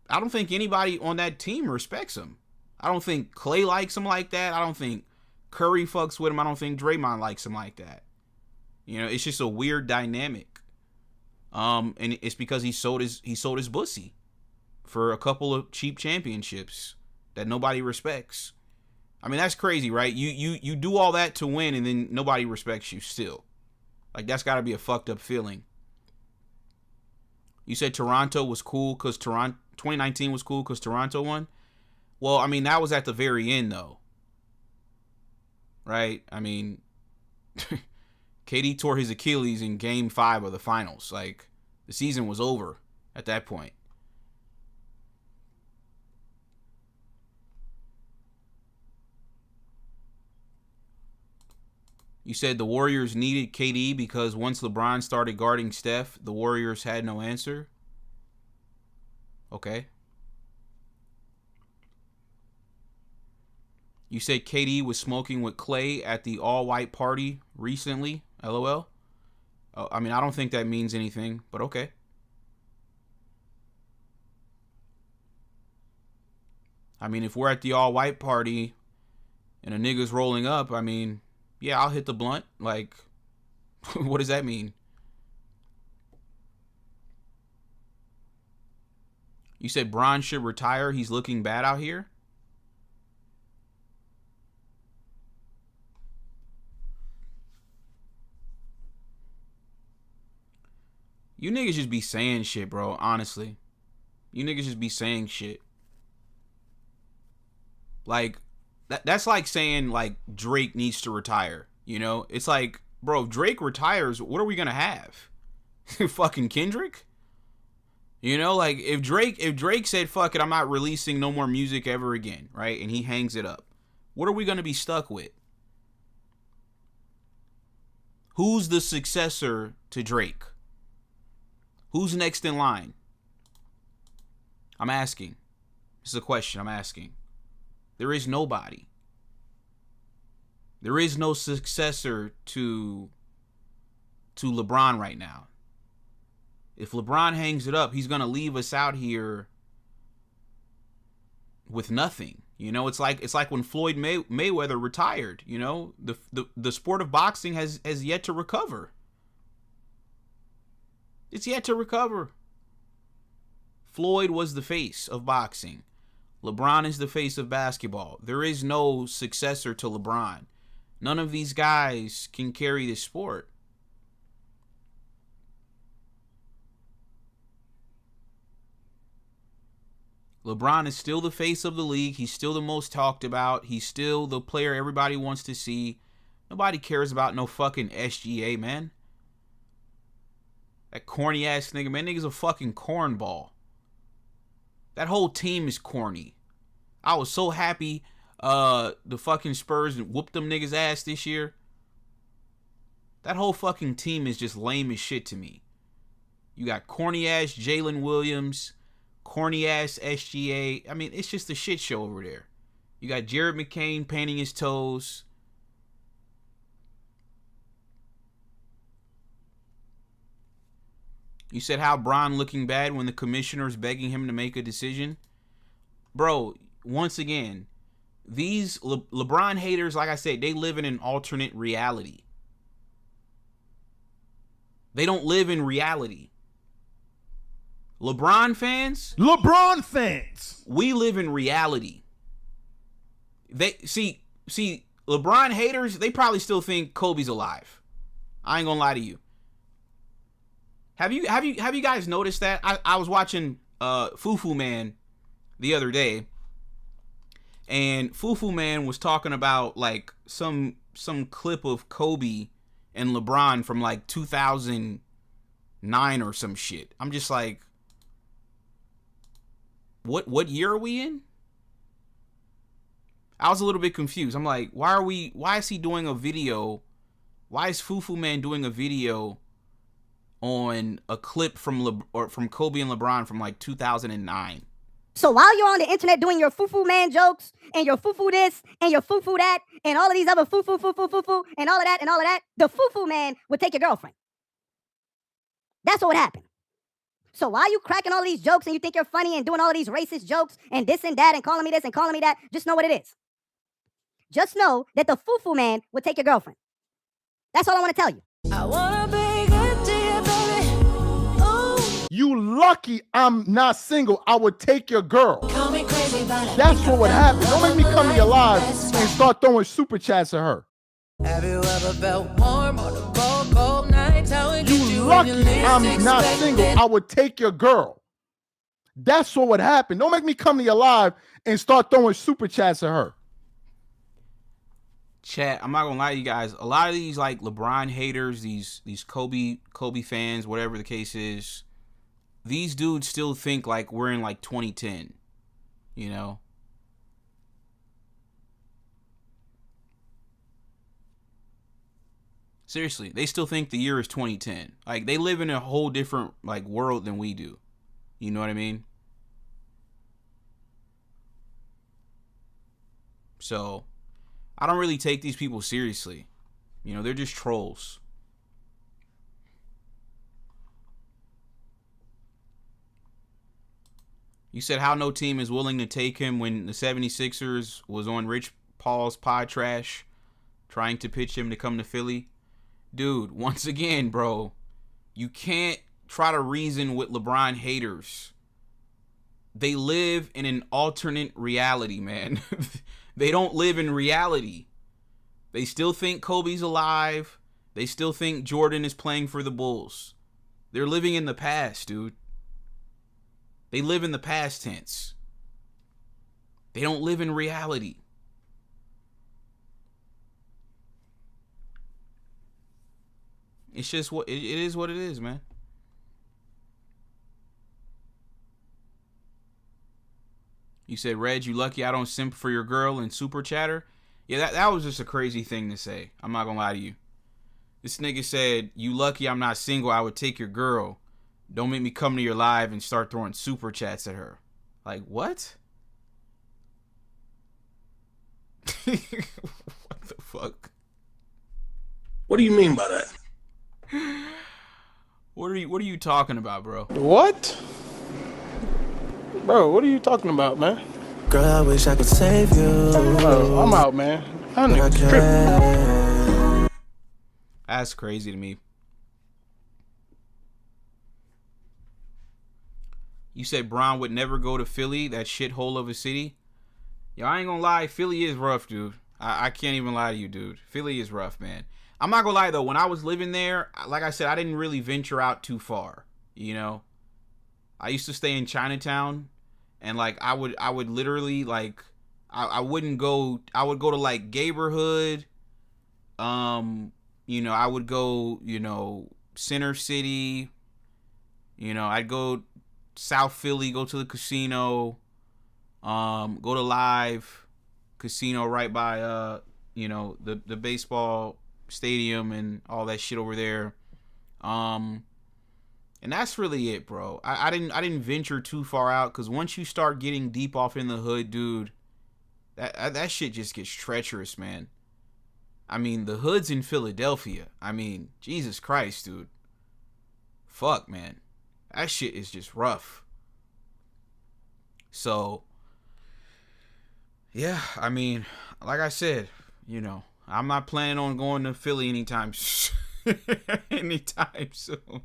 I don't think anybody on that team respects him. I don't think Clay likes him like that. I don't think Curry fucks with him. I don't think Draymond likes him like that. You know, it's just a weird dynamic. And it's because he sold his pussy for a couple of cheap championships that nobody respects. I mean, that's crazy, right? You do all that to win and then nobody respects you still. Like, that's got to be a fucked up feeling. You said Toronto was cool because 2019 was cool because Toronto won? Well, I mean, that was at the very end, though. Right? I mean, KD tore his Achilles in Game 5 of the finals. Like, the season was over at that point. You said the Warriors needed KD because once LeBron started guarding Steph, the Warriors had no answer. Okay. You said KD was smoking with Clay at the all-white party recently. LOL. I mean, I don't think that means anything, but okay. I mean, if we're at the all-white party and a nigga's rolling up, I mean, yeah, I'll hit the blunt. Like, what does that mean? You said Bron should retire. He's looking bad out here. You niggas just be saying shit, bro. Honestly. You niggas just be saying shit. Like, that's like saying, like, Drake needs to retire, you know? It's like, bro, if Drake retires, what are we gonna have? Fucking Kendrick? You know, like, if Drake said, fuck it, I'm not releasing no more music ever again, right? And he hangs it up. What are we gonna be stuck with? Who's the successor to Drake? Who's next in line? I'm asking. This is a question I'm asking. There is nobody. There is no successor to LeBron right now. If LeBron hangs it up, he's going to leave us out here with nothing. You know, it's like when Floyd Mayweather retired. You know, the sport of boxing has yet to recover. It's yet to recover. Floyd was the face of boxing. LeBron is the face of basketball. There is no successor to LeBron. None of these guys can carry this sport. LeBron is still the face of the league. He's still the most talked about. He's still the player everybody wants to see. Nobody cares about no fucking SGA, man. That corny ass nigga, man. Nigga's a fucking cornball. That whole team is corny. I was so happy the fucking Spurs whooped them niggas ass this year. That whole fucking team is just lame as shit to me. You got corny ass Jalen Williams, corny ass SGA. I mean, it's just a shit show over there. You got Jared McCain painting his toes. You said how Bron looking bad when the commissioner's begging him to make a decision. Bro, once again, these LeBron haters, like I said, they live in an alternate reality. They don't live in reality. LeBron fans, we live in reality. They see LeBron haters, they probably still think Kobe's alive. I ain't gonna lie to you. Have you guys noticed that? I was watching Fufu Man the other day, and Fufu Man was talking about like some clip of Kobe and LeBron from like 2009 or some shit. I'm just like, what year are we in? I was a little bit confused. I'm like, why is he doing a video? Why is Fufu Man doing a video on a clip from Kobe and LeBron from like 2009? So while you're on the internet doing your foo-foo man jokes and your foo-foo this and your foo-foo that and all of these other foo-foo and all of that, the foo-foo man would take your girlfriend. That's what would happen. So while you cracking all these jokes and you think you're funny and doing all of these racist jokes and this and that and calling me this and calling me that, just know what it is. Just know that the foo-foo man would take your girlfriend. That's all I want to tell you. I wanna be good to you, baby. Ooh. You lucky I'm not single. I would take your girl. Call me crazy, but That's what would happen. Don't make me come to your live and start throwing super chats at her. have you ever felt warm on a cold, cold night? How it You get you lucky when you least I'm not expect single. it? I would take your girl. That's what would happen. Don't make me come to your live and start throwing super chats at her. Chat, I'm not gonna lie to you guys. A lot of these like LeBron haters, these Kobe fans, whatever the case is, these dudes still think like we're in like 2010, you know? Seriously, they still think the year is 2010. Like they live in a whole different like world than we do. You know what I mean? So I don't really take these people seriously. You know, they're just trolls. You said how no team is willing to take him when the 76ers was on Rich Paul's pod trash trying to pitch him to come to Philly. Dude, once again, bro, you can't try to reason with LeBron haters. They live in an alternate reality, man. They don't live in reality. They still think Kobe's alive. They still think Jordan is playing for the Bulls. They're living in the past, dude. They live in the past tense. They don't live in reality. It's just what it is what it is, man. You said, Reg, you lucky I don't simp for your girl in Super Chatter? Yeah, that was just a crazy thing to say. I'm not gonna lie to you. This nigga said, you lucky I'm not single, I would take your girl. Don't make me come to your live and start throwing super chats at her. Like, what? What the fuck? What do you mean by that? What are you talking about, bro? What? Bro, what are you talking about, man? Girl, I wish I could save you. I'm out, man. I But I niggas tripping. can't. That's crazy to me. You said Bron would never go to Philly, that shithole of a city. Yo, I ain't gonna lie, Philly is rough, dude. I can't even lie to you, dude. Philly is rough, man. I'm not gonna lie though, when I was living there, like I said, I didn't really venture out too far. You know, I used to stay in Chinatown, and like I would literally like I wouldn't go. I would go to like Gayborhood. You know, I would go. You know, Center City. You know, I'd go South Philly, go to the casino. Go to Live Casino right by you know, the baseball stadium and all that shit over there. And that's really it, bro. I didn't venture too far out, because once you start getting deep off in the hood, dude, that shit just gets treacherous, man. I mean, the hood's in Philadelphia. I mean, Jesus Christ, dude. Fuck, man. That shit is just rough. So, yeah, I mean, like I said, you know, I'm not planning on going to Philly anytime anytime soon.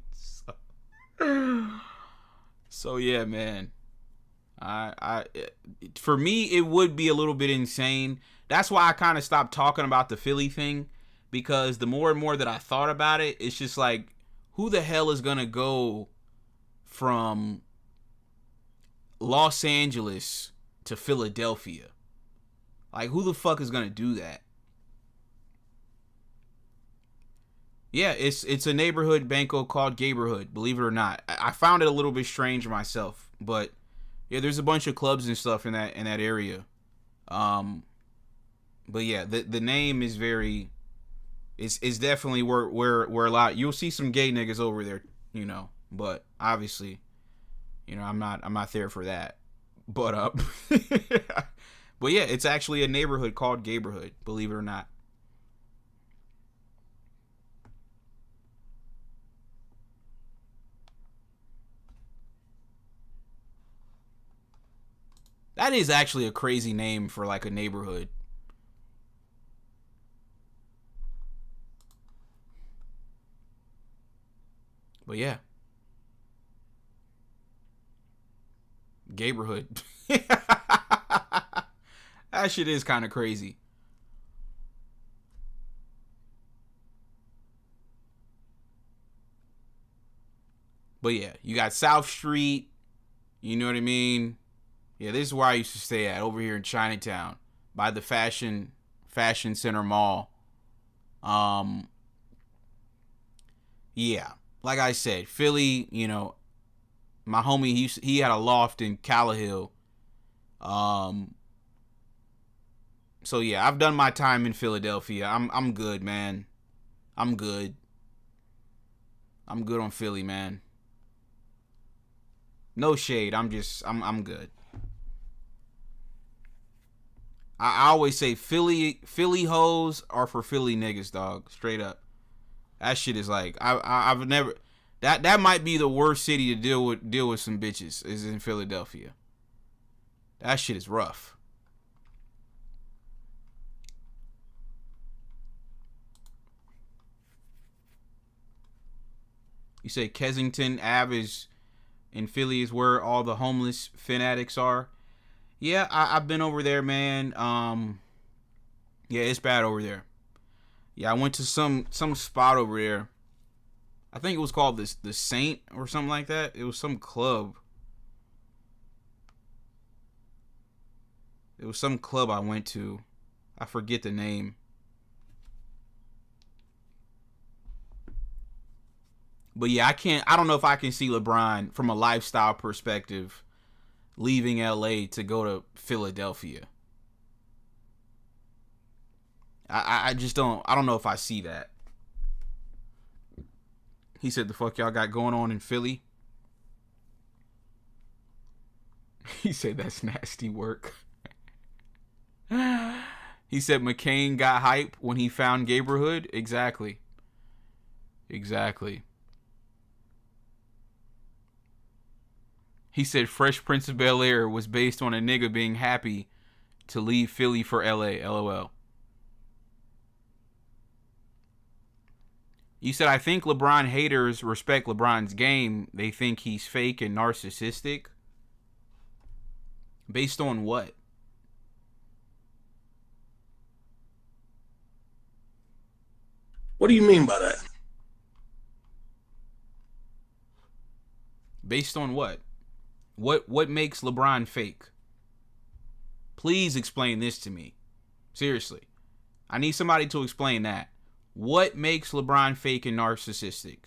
So yeah, man. For me, it would be a little bit insane. That's why I kind of stopped talking about the Philly thing, because the more and more that I thought about it, it's just like, who the hell is gonna go from Los Angeles to Philadelphia? Like, who the fuck is gonna do that? Yeah, it's a neighborhood banco called Gayborhood, believe it or not. I found it a little bit strange myself, but yeah, there's a bunch of clubs and stuff in that area. But yeah, the name is very, it's definitely where a lot, you'll see some gay niggas over there, you know, but obviously, you know, I'm not there for that. But but yeah, it's actually a neighborhood called Gayborhood, believe it or not. That is actually a crazy name for like a neighborhood. But yeah. Gayborhood. That shit is kind of crazy. But yeah, you got South Street. You know what I mean? Yeah, this is where I used to stay at, over here in Chinatown, by the Fashion Center Mall. Yeah, like I said, Philly, you know, my homie, he had a loft in Callawhill. So yeah, I've done my time in Philadelphia. I'm good, man. I'm good. I'm good on Philly, man. No shade. I'm good. I always say Philly hoes are for Philly niggas, dog. Straight up. That shit is like, I've never, that might be the worst city to deal with some bitches, is in Philadelphia. That shit is rough. You say Kensington Ave is in Philly is where all the homeless fanatics are. Yeah, I've been over there, man. Yeah, it's bad over there. Yeah, I went to some spot over there. I think it was called the Saint or something like that. It was some club. It was some club I went to. I forget the name. But yeah, I don't know if I can see LeBron from a lifestyle perspective leaving LA to go to Philadelphia. I just don't know if I see that. He said, the fuck y'all got going on in Philly? He said, that's nasty work. He said McCain got hype when he found Gayborhood. Exactly. He said Fresh Prince of Bel-Air was based on a nigga being happy to leave Philly for LA. LOL. You said, I think LeBron haters respect LeBron's game. They think he's fake and narcissistic. Based on what? What do you mean by that? Based on what? What makes LeBron fake? Please explain this to me. Seriously. I need somebody to explain that. What makes LeBron fake and narcissistic?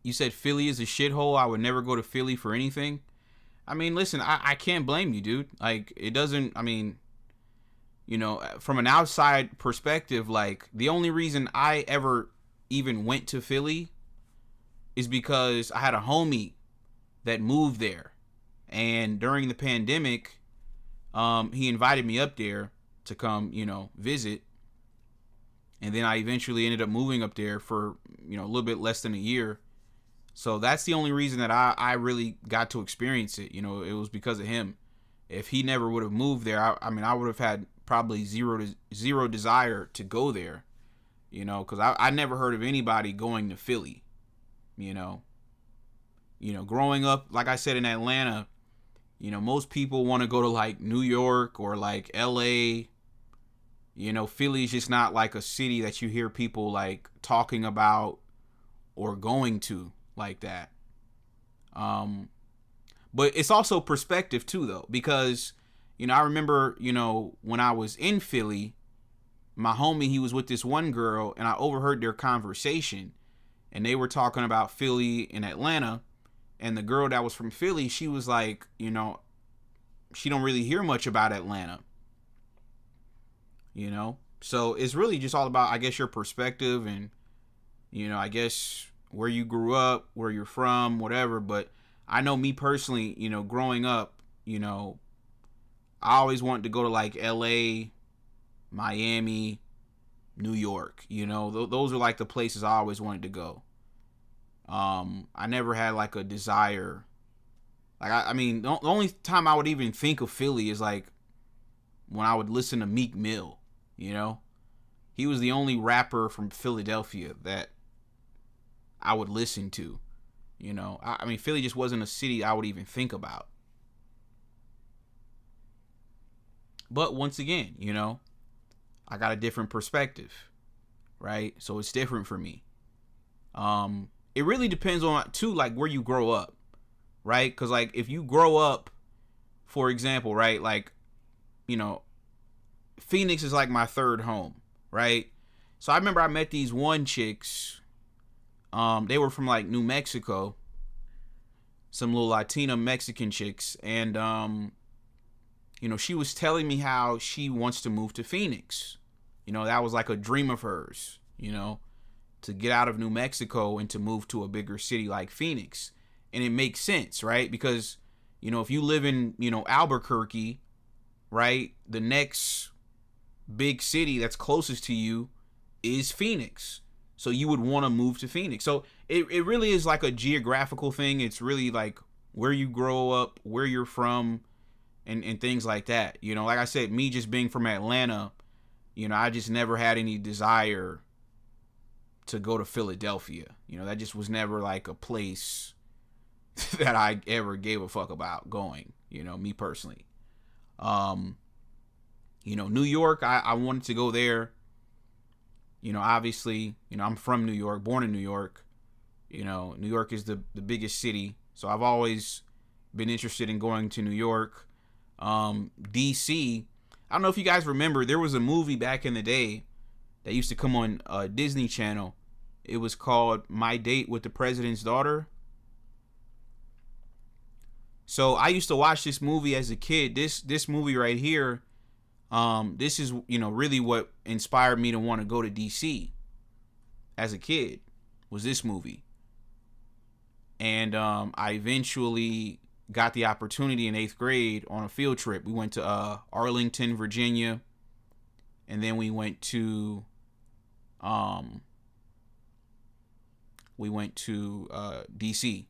You said Philly is a shithole. I would never go to Philly for anything. I mean, listen, I can't blame you, dude. Like, it doesn't, I mean, you know, from an outside perspective, like, the only reason I ever even went to Philly is because I had a homie that moved there. And during the pandemic, he invited me up there to come, you know, visit. And then I eventually ended up moving up there for, you know, a little bit less than a year. So that's the only reason that I really got to experience it. You know, it was because of him. If he never would have moved there, I mean, I would have had probably zero desire to go there. You know, because I never heard of anybody going to Philly. You know, growing up, like I said, in Atlanta, you know, most people want to go to like New York or like LA. You know, Philly's just not like a city that you hear people like talking about or going to like that. But it's also perspective too, though, because, you know, I remember, you know, when I was in Philly, my homie, he was with this one girl and I overheard their conversation and they were talking about Philly and Atlanta. And the girl that was from Philly, she was like, you know, she don't really hear much about Atlanta. You know? So it's really just all about, I guess, your perspective and, you know, I guess where you grew up, where you're from, whatever. But I know me personally, you know, growing up, you know, I always wanted to go to like LA, Miami, New York. You know, those are like the places I always wanted to go. I never had like a desire. Like, I mean, the only time I would even think of Philly is like when I would listen to Meek Mill, you know? He was the only rapper from Philadelphia that I would listen to, you know? I mean, Philly just wasn't a city I would even think about. But once again, you know, I got a different perspective, right? So it's different for me. It really depends on, too, like, where you grow up, right? Because, like, if you grow up, for example, right, like, you know, Phoenix is, like, my third home, right? So I remember I met these one chicks. They were from, like, New Mexico. Some little Latina Mexican chicks. And, you know, she was telling me how she wants to move to Phoenix. You know, that was, like, a dream of hers, you know, to get out of New Mexico and to move to a bigger city like Phoenix. And it makes sense, right? Because, you know, if you live in, you know, Albuquerque, right, the next big city that's closest to you is Phoenix. So you would want to move to Phoenix. So it really is like a geographical thing. It's really like where you grow up, where you're from, and things like that. You know, like I said, me just being from Atlanta, you know, I just never had any desire to go to Philadelphia. You know, that just was never like a place that I ever gave a fuck about going, you know, me personally. You know, New York, I wanted to go there. You know, obviously, you know, I'm from New York, born in New York. You know, New York is the biggest city. So I've always been interested in going to New York. DC, I don't know if you guys remember, there was a movie back in the day that used to come on Disney Channel. It was called My Date with the President's Daughter. So I used to watch this movie as a kid. This movie right here, this is, you know, really what inspired me to want to go to DC as a kid, was this movie. And I eventually got the opportunity in 8th grade on a field trip. We went to Arlington, Virginia. And then we went to We went to DC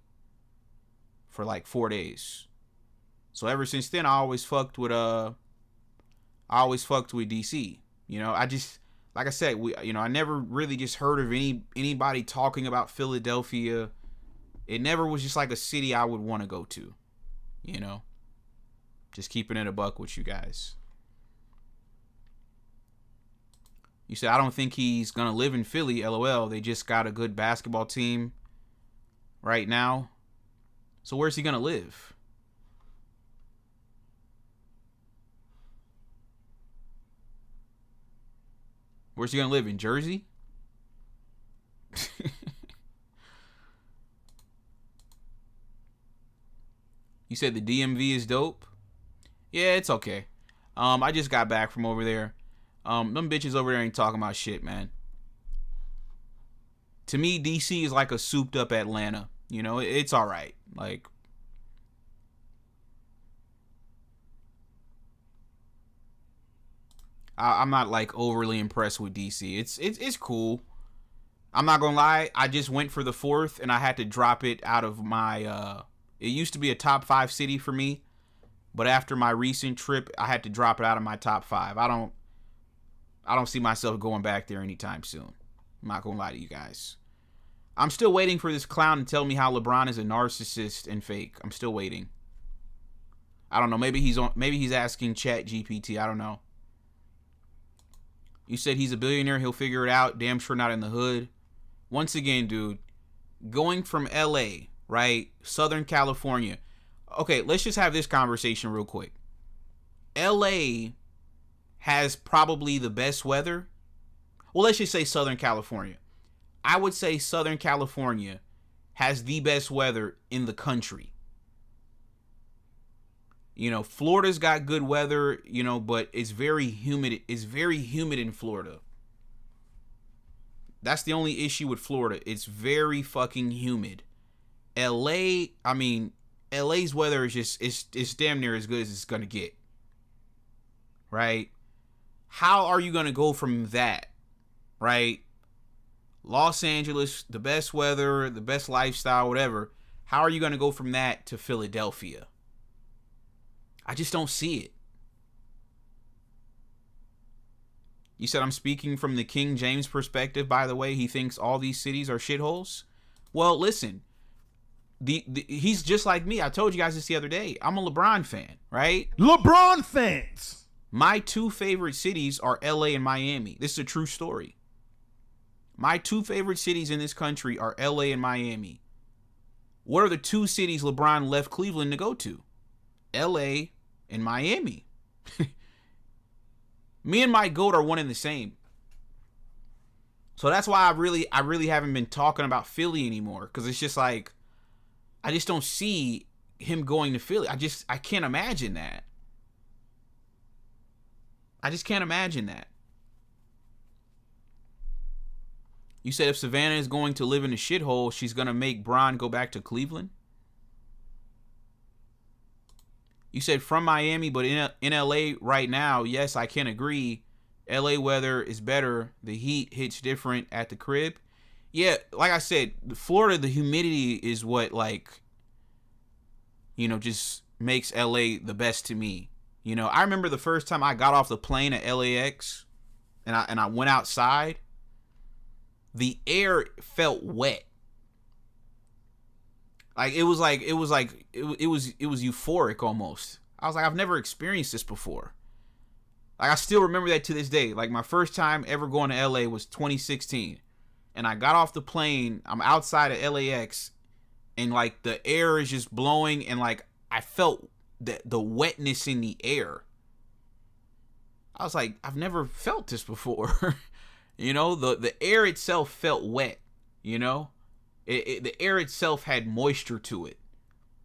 for like 4 days. So ever since then, I always fucked with DC. You know, I just, like I said, I never really just heard of anybody talking about Philadelphia. It never was just like a city I would want to go to. You know, just keeping it a buck with you guys. You said, I don't think he's going to live in Philly, LOL. They just got a good basketball team right now. So where's he going to live? Where's he going to live? In Jersey? You said the DMV is dope? Yeah, it's okay. I just got back from over there. Them bitches over there ain't talking about shit, man. To me, DC is like a souped up Atlanta. You know, it's all right. Like, I'm not like overly impressed with DC. It's cool. I'm not gonna lie. I just went for the 4th, and I had to drop it out of my. It used to be a top 5 city for me, but after my recent trip, I had to drop it out of my top 5. I don't see myself going back there anytime soon. I'm not gonna lie to you guys. I'm still waiting for this clown to tell me how LeBron is a narcissist and fake. I'm still waiting. I don't know. Maybe he's asking Chat GPT. I don't know. You said he's a billionaire. He'll figure it out. Damn sure not in the hood. Once again, dude, going from LA, right? Southern California. Okay, let's just have this conversation real quick. LA has probably the best weather. Well, let's just say Southern California. I would say Southern California has the best weather in the country. You know, Florida's got good weather, you know, but it's very humid. It's very humid in Florida. That's the only issue with Florida. It's very fucking humid. LA's weather is just, it's damn near as good as it's going to get. Right? How are you going to go from that, right? Los Angeles, the best weather, the best lifestyle, whatever. How are you going to go from that to Philadelphia? I just don't see it. You said I'm speaking from the King James perspective, by the way. He thinks all these cities are shitholes. Well, listen. He's just like me. I told you guys this the other day. I'm a LeBron fan, right? LeBron fans. My 2 favorite cities are LA and Miami. This is a true story. My 2 favorite cities in this country are LA and Miami. What are the 2 cities LeBron left Cleveland to go to? LA and Miami. Me and my GOAT are one and the same. So that's why I really haven't been talking about Philly anymore. Because it's just like, I just don't see him going to Philly. I can't imagine that. I just can't imagine that. You said if Savannah is going to live in a shithole, she's going to make Bron go back to Cleveland? You said from Miami, but in LA right now, yes, I can agree. LA weather is better. The heat hits different at the crib. Yeah, like I said, Florida, the humidity is what, like, you know, just makes LA the best to me. You know, I remember the first time I got off the plane at LAX and I went outside, the air felt wet. Like it was euphoric almost. I was like, I've never experienced this before. Like I still remember that to this day. Like my first time ever going to LA was 2016. And I got off the plane, I'm outside of LAX, and like the air is just blowing, and like I felt the wetness in the air. I was like, I've never felt this before. You know, the air itself felt wet, you know? The air itself had moisture to it.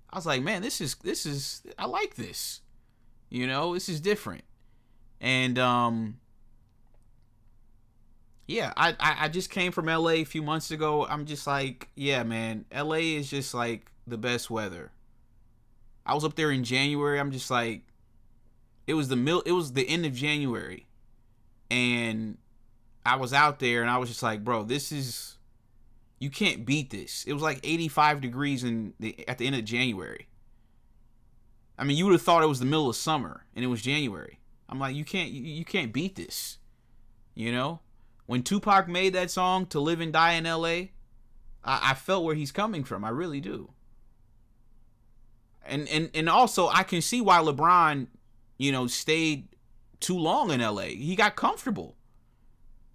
I was like, man, this is I like this. You know, this is different. And yeah, I just came from LA a few months ago. I'm just like, yeah, man, LA is just like the best weather. I was up there in January. I'm just like, it was the end of January, and I was out there and I was just like, bro, you can't beat this. It was like 85 degrees at the end of January. I mean, you would have thought it was the middle of summer and it was January. I'm like, you can't beat this. You know? When Tupac made that song, To Live and Die in LA, I felt where he's coming from. I really do. And also, I can see why LeBron, stayed too long in LA. He got comfortable.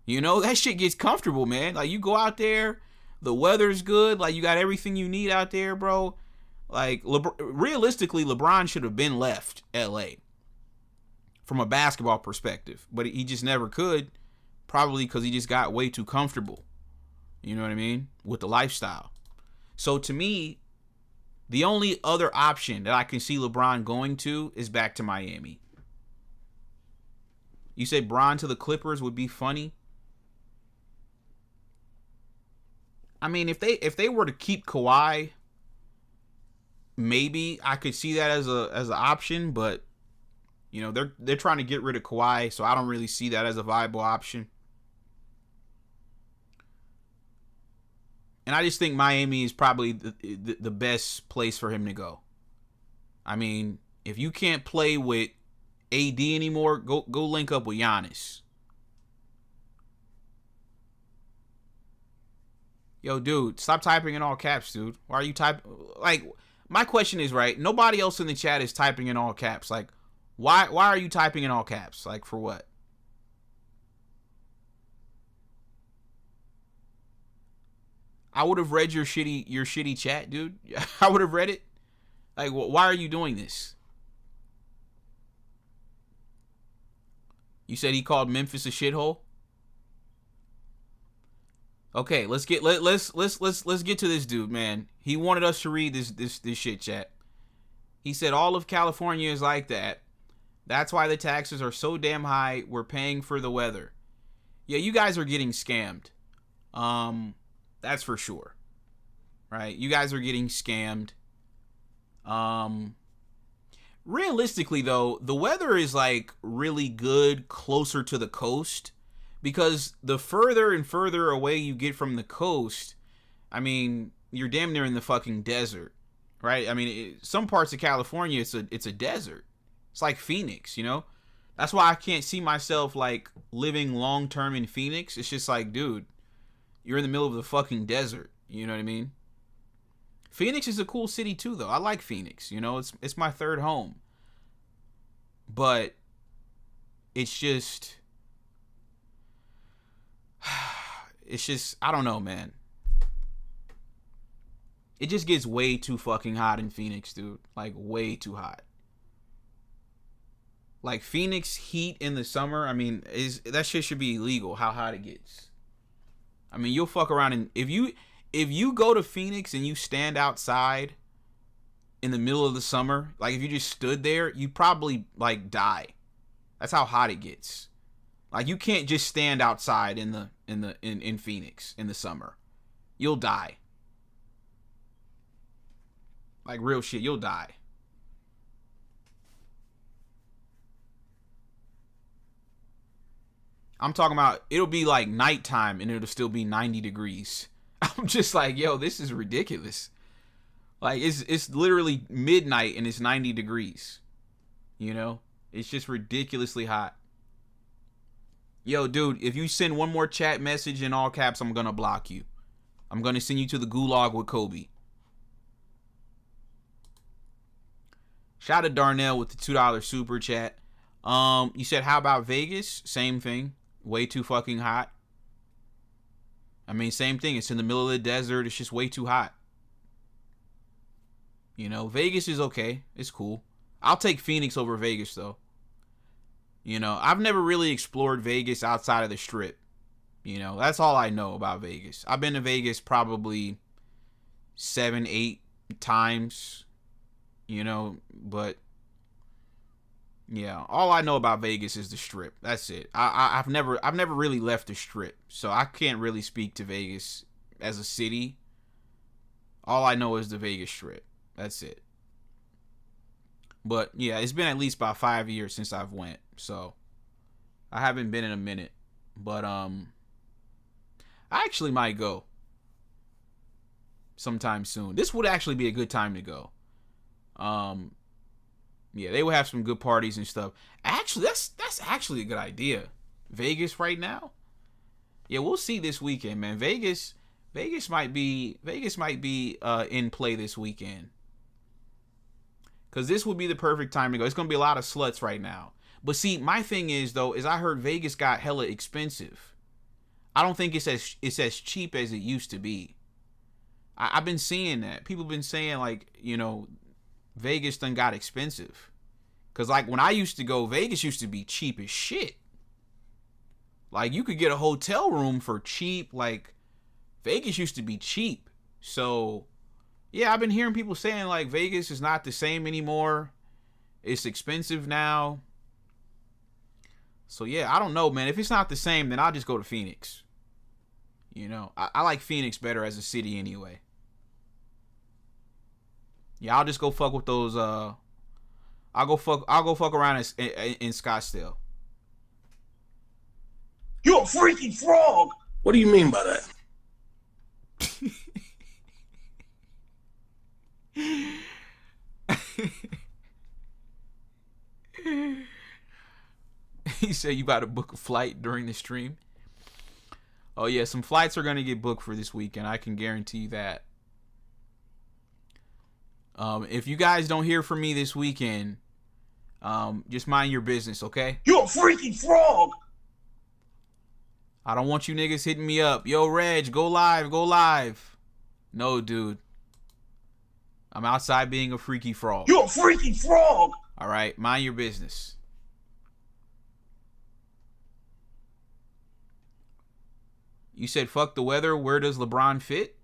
That shit gets comfortable, man. Like, you go out there, the weather's good, like, you got everything you need out there, bro. Like, realistically, LeBron should have been left LA from a basketball perspective, but he just never could, probably because he just got way too comfortable. You know what I mean? With the lifestyle. So to me, the only other option that I can see LeBron going to is back to Miami. You say Bron to the Clippers would be funny? I mean, if they were to keep Kawhi, maybe I could see that as an option, but they're trying to get rid of Kawhi, so I don't really see that as a viable option. And I just think Miami is probably the best place for him to go. I mean, if you can't play with AD anymore, go link up with Giannis. Yo, dude, stop typing in all caps, dude. Why are you typing? Like, my question is, right, nobody else in the chat is typing in all caps. Like, why are you typing in all caps? Like, for what? I would have read your shitty chat, dude. I would have read it. Like, why are you doing this? You said he called Memphis a shithole? Okay, let's get to this dude, man. He wanted us to read this shit, chat. He said all of California is like that. That's why the taxes are so damn high. We're paying for the weather. Yeah, you guys are getting scammed. That's for sure. Right? You guys are getting scammed. Realistically though, the weather is like really good closer to the coast. Because the further and further away you get from the coast, I mean, you're damn near in the fucking desert, right? I mean, some parts of California, it's a desert. It's like Phoenix, That's why I can't see myself like living long term in Phoenix. It's just like, dude, you're in the middle of the fucking desert. You know what I mean? Phoenix is a cool city too, though. I like Phoenix. It's my third home. But it's just. I don't know, man. It just gets way too fucking hot in Phoenix, dude. Like, way too hot. Like, Phoenix heat in the summer, I mean, that shit should be illegal, how hot it gets. I mean, you'll fuck around and if you go to Phoenix and you stand outside in the middle of the summer, like, if you just stood there, you'd probably, like, die. That's how hot it gets. Like, you can't just stand outside in Phoenix in the summer. You'll die. Like, real shit, you'll die. I'm talking about it'll be like nighttime and it'll still be 90 degrees. I'm just like, yo, this is ridiculous. Like, it's literally midnight and it's 90 degrees. It's just ridiculously hot. Yo, dude, if you send one more chat message in all caps, I'm going to block you. I'm going to send you to the gulag with Kobe. Shout out to Darnell with the $2 super chat. You said, how about Vegas? Same thing. Way too fucking hot. I mean, same thing. It's in the middle of the desert. It's just way too hot. Vegas is okay. It's cool. I'll take Phoenix over Vegas, though. I've never really explored Vegas outside of the Strip. That's all I know about Vegas. I've been to Vegas probably 7-8 times, but yeah, all I know about Vegas is the Strip. That's it. I've never really left the Strip, so I can't really speak to Vegas as a city. All I know is the Vegas Strip. That's it. But yeah, it's been at least about 5 years since I've went, so I haven't been in a minute. But I actually might go sometime soon. This would actually be a good time to go. Yeah, they will have some good parties and stuff. Actually, that's actually a good idea. Vegas right now. Yeah, we'll see this weekend, man. Vegas might be in play this weekend. Cause this would be the perfect time to go. It's gonna be a lot of sluts right now. But see, my thing is though, is I heard Vegas got hella expensive. I don't think it's as cheap as it used to be. I've been seeing that. People been saying like, you know, Vegas done got expensive. Cause like when I used to go, Vegas used to be cheap as shit. Like you could get a hotel room for cheap. Like Vegas used to be cheap. So yeah, I've been hearing people saying like Vegas is not the same anymore. It's expensive now. So yeah, I don't know, man. If it's not the same, then I'll just go to Phoenix. You know, I like Phoenix better as a city anyway. Yeah, I'll just go fuck with those. I'll go fuck around in Scottsdale. You're a freaky frog. What do you mean by that? He said you about to book a flight during the stream. Oh yeah, some flights are gonna get booked for this weekend. I can guarantee you that. If you guys don't hear from me this weekend, just mind your business, okay? You're a freaky frog. I don't want you niggas hitting me up. Yo, Reg, go live. No, dude. I'm outside being a freaky frog. You're a freaky frog. All right, mind your business. You said fuck the weather. Where does LeBron fit?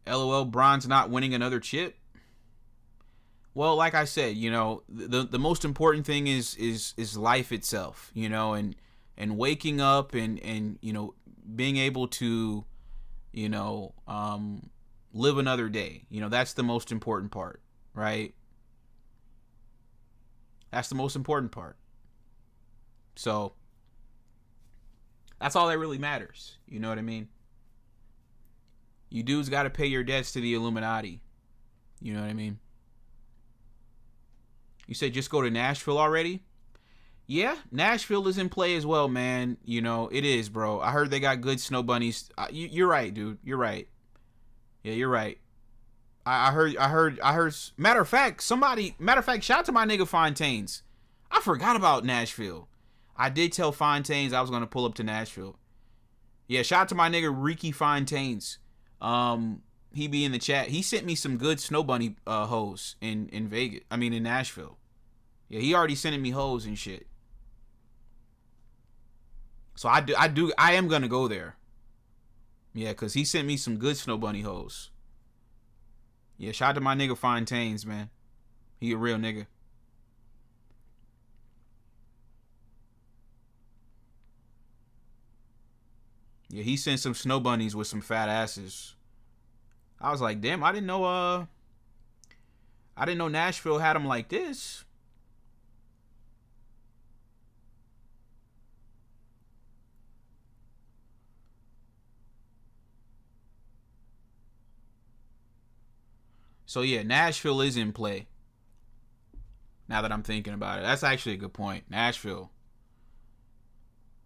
LOL, Bron's not winning another chip. Well, like I said, you know, the most important thing is life itself, you know, and waking up and you know, being able to, you know, live another day. You know, that's the most important part, right? That's the most important part. So that's all that really matters. You know what I mean? You dudes got to pay your debts to the Illuminati. You know what I mean? You said just go to Nashville already? Yeah, Nashville is in play as well, man. You know, it is, bro. I heard they got good snow bunnies. You're right, dude. You're right. Yeah, you're right. I heard. Matter of fact, shout out to my nigga Fontaines. I forgot about Nashville. I did tell Fontaines I was going to pull up to Nashville. Yeah, shout out to my nigga Ricky Fontaines. He be in the chat. He sent me some good snow bunny hoes in Vegas. I mean in Nashville. Yeah, he already sending me hoes and shit. So I am gonna go there. Yeah, cause he sent me some good snow bunny hoes. Yeah, shout out to my nigga Fontaines, man. He a real nigga. Yeah, he sent some snow bunnies with some fat asses. I was like, damn, I didn't know Nashville had them like this. So yeah, Nashville is in play. Now that I'm thinking about it. That's actually a good point. Nashville.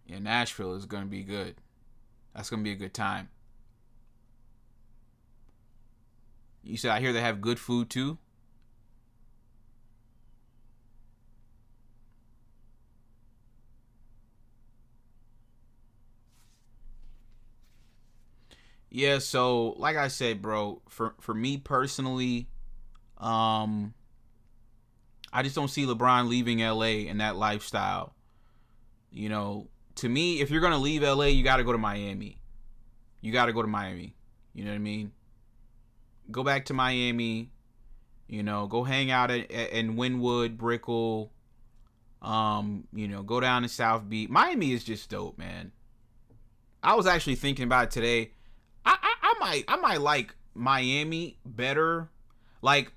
Yeah, Nashville is going to be good. That's going to be a good time. You said I hear they have good food too? Yeah, so like I said, bro, for me personally, I just don't see LeBron leaving LA and that lifestyle. You know, to me, if you're going to leave LA, you got to go to Miami. You got to go to Miami. You know what I mean? Go back to Miami, you know, go hang out in Wynwood, Brickell, you know, go down to South Beach. Miami is just dope, man. I was actually thinking about it today. I might like Miami better. Like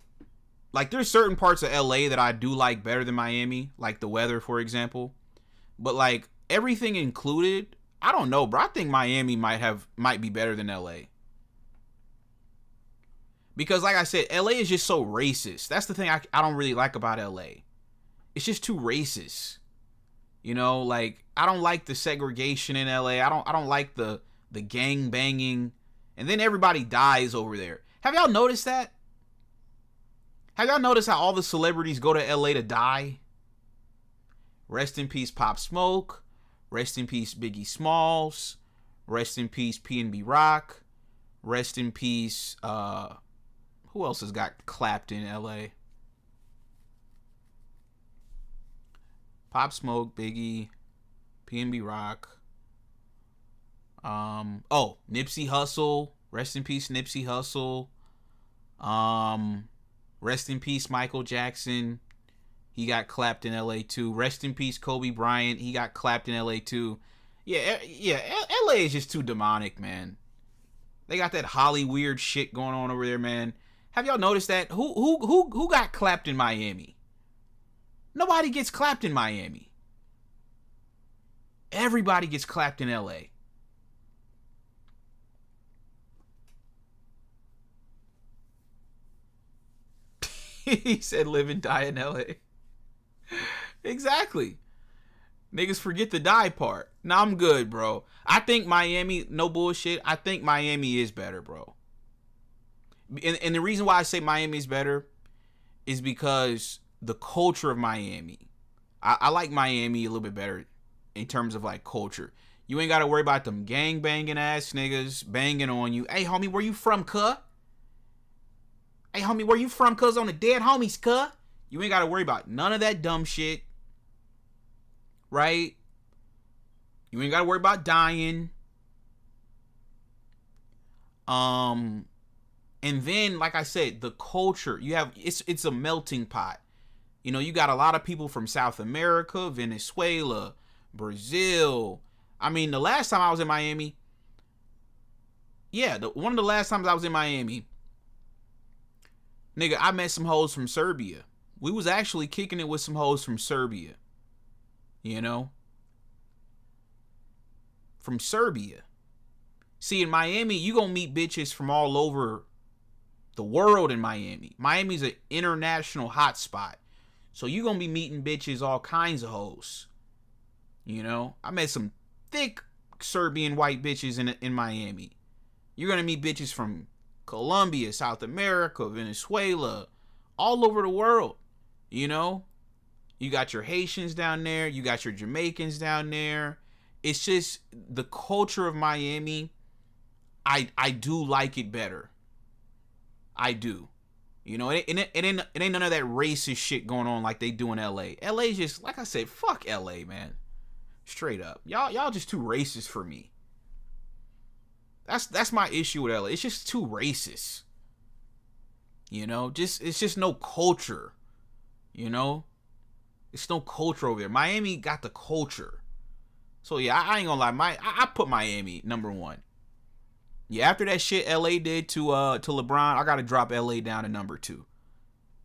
there's certain parts of LA that I do like better than Miami, like the weather, for example. But like everything included, I don't know, bro. I think Miami might be better than LA. Because like I said, LA is just so racist. That's the thing I don't really like about LA. It's just too racist. You know, like I don't like the segregation in LA. I don't like the gang banging. And then everybody dies over there. Have y'all noticed that? Have y'all noticed how all the celebrities go to LA to die? Rest in peace Pop Smoke. Rest in peace Biggie Smalls. Rest in peace PNB Rock. Rest in peace who else has got clapped in LA? Pop Smoke, Biggie, PNB Rock. Nipsey Hussle. Rest in peace Nipsey Hussle. Rest in peace Michael Jackson. He got clapped in LA too. Rest in peace Kobe Bryant. He got clapped in LA too. Yeah, LA is just too demonic, man. They got that Holly weird shit going on over there, man. Have y'all noticed that? Who got clapped in Miami? Nobody gets clapped in Miami. Everybody gets clapped in LA. He said live and die in LA. Exactly. Niggas forget the die part. Nah, I'm good, bro. I think Miami, no bullshit, I think Miami is better, bro. And the reason why I say Miami is better is because the culture of Miami. I like Miami a little bit better in terms of like culture. You ain't got to worry about them gang banging ass niggas banging on you. Hey, homie, where you from, cuh? Hey, homie, where you from, cuz? On the dead homies, cuh? You ain't got to worry about none of that dumb shit. Right? You ain't got to worry about dying. And then, like I said, the culture, you have, it's a melting pot. You know, you got a lot of people from South America, Venezuela, Brazil. I mean, the last time I was in Miami, one of the last times I was in Miami, nigga, I met some hoes from Serbia. We was actually kicking it with some hoes from Serbia. You know? From Serbia. See, in Miami, you gonna meet bitches from all over the world in Miami. Miami's an international hotspot. So you gonna be meeting bitches, all kinds of hoes. You know? I met some thick Serbian white bitches in Miami. You're gonna meet bitches from Colombia, South America, Venezuela, all over the world. You know? You got your Haitians down there. You got your Jamaicans down there. It's just the culture of Miami. I do like it better. I do. You know, it ain't none of that racist shit going on like they do in LA. LA's just, like I said, fuck LA, man. Straight up. Y'all just too racist for me. That's my issue with LA. It's just too racist. You know, it's just no culture. You know? It's no culture over there. Miami got the culture. So yeah, I ain't gonna lie. I put Miami number one. Yeah, after that shit LA did to LeBron, I gotta drop LA down to number two.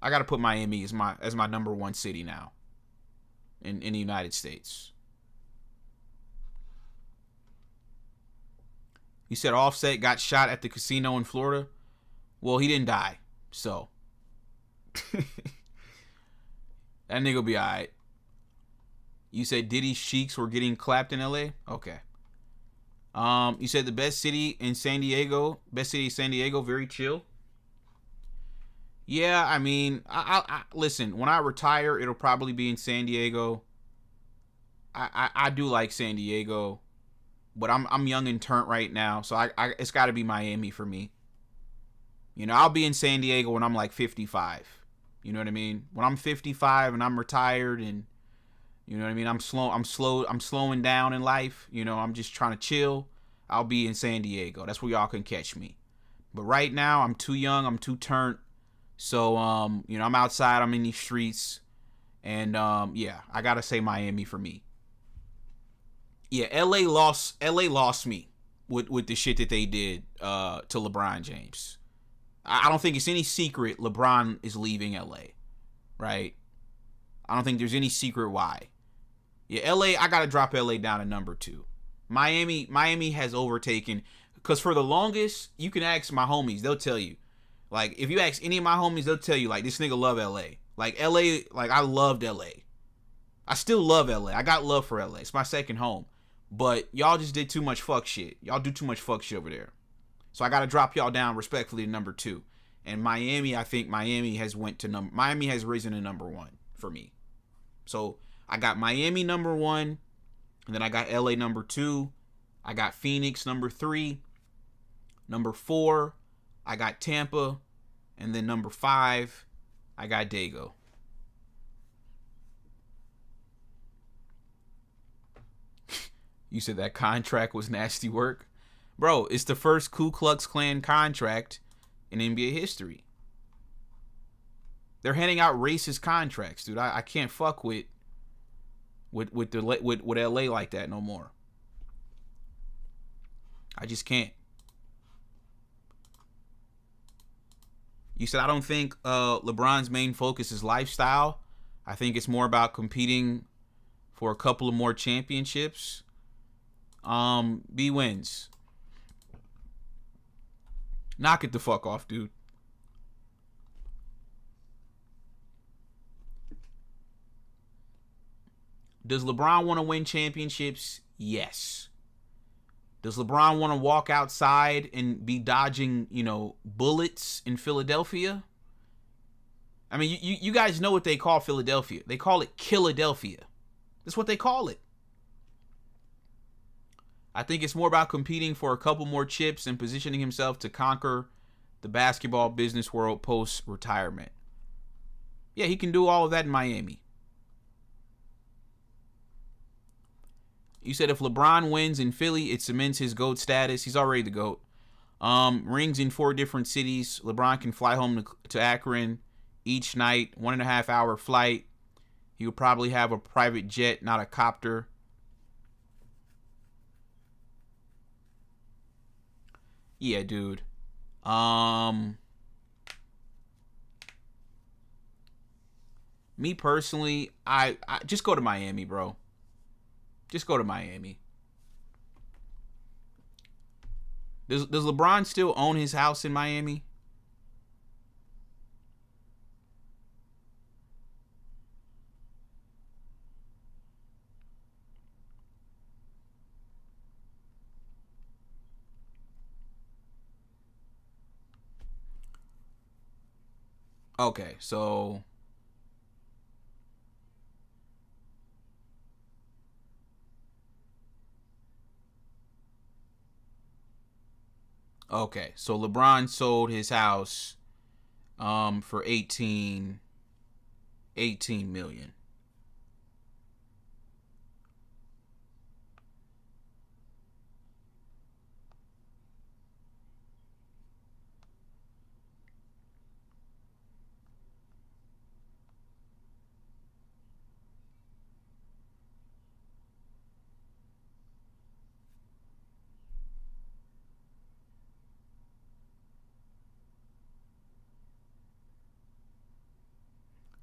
I gotta put Miami as my number one city now. In the United States. You said Offset got shot at the casino in Florida. Well, he didn't die, so that nigga be alright. You said Diddy's cheeks were getting clapped in LA? Okay. You said the best city in San Diego, very chill. Yeah, I mean, I listen, when I retire, it'll probably be in San Diego. I do like San Diego, but I'm young and turnt right now, so I it's got to be Miami for me. You know, I'll be in San Diego when I'm like 55. You know what I mean? When I'm 55 and I'm retired and you know what I mean? I'm slowing down in life. You know, I'm just trying to chill. I'll be in San Diego. That's where y'all can catch me. But right now, I'm too young. I'm too turnt. So, you know, I'm outside. I'm in these streets. And, yeah, I got to say Miami for me. Yeah, LA lost me with the shit that they did to LeBron James. I don't think it's any secret LeBron is leaving LA. Right? I don't think there's any secret why. Yeah, LA, I got to drop LA down to number two. Miami has overtaken, because for the longest, you can ask my homies, they'll tell you. Like, if you ask any of my homies, they'll tell you, like, this nigga love LA. Like, LA, like, I loved LA. I still love LA. I got love for LA. It's my second home. But y'all just did too much fuck shit. Y'all do too much fuck shit over there. So I got to drop y'all down respectfully to number 2. And Miami, I think Miami has risen to number 1 for me. So I got Miami number 1, and then I got LA number 2. I got Phoenix number 3. Number 4, I got Tampa, and then number 5, I got Dago. You said that contract was nasty work? Bro, it's the first Ku Klux Klan contract in NBA history. They're handing out racist contracts, dude. I can't fuck with LA like that no more. I just can't. You said I don't think LeBron's main focus is lifestyle. I think it's more about competing for a couple of more championships. B wins. Knock it the fuck off, dude. Does LeBron want to win championships? Yes. Does LeBron want to walk outside and be dodging, bullets in Philadelphia? I mean, you guys know what they call Philadelphia. They call it Killadelphia. That's what they call it. I think it's more about competing for a couple more chips and positioning himself to conquer the basketball business world post-retirement. Yeah, he can do all of that in Miami. You said if LeBron wins in Philly, it cements his GOAT status. He's already the GOAT. Rings in 4 different cities. LeBron can fly home to Akron each night, 1.5 hour flight. He would probably have a private jet, not a copter. Yeah, dude. Me personally, I just go to Miami, bro. Just go to Miami. Does LeBron still own his house in Miami? Okay, so LeBron sold his house for 18 million.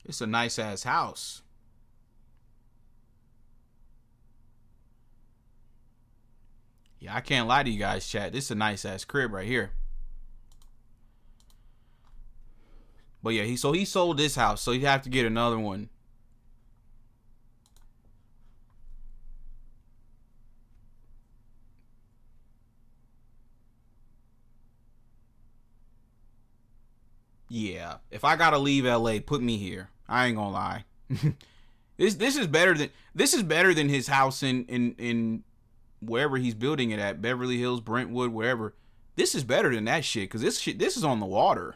It's a nice ass house. Yeah, I can't lie to you guys, chat. This is a nice ass crib right here. But yeah, he sold this house, so he'd have to get another one. Yeah, if I gotta leave LA, put me here. I ain't gonna lie. This is better than his house in wherever he's building it at, Beverly Hills, Brentwood, wherever. This is better than that shit, because this is on the water.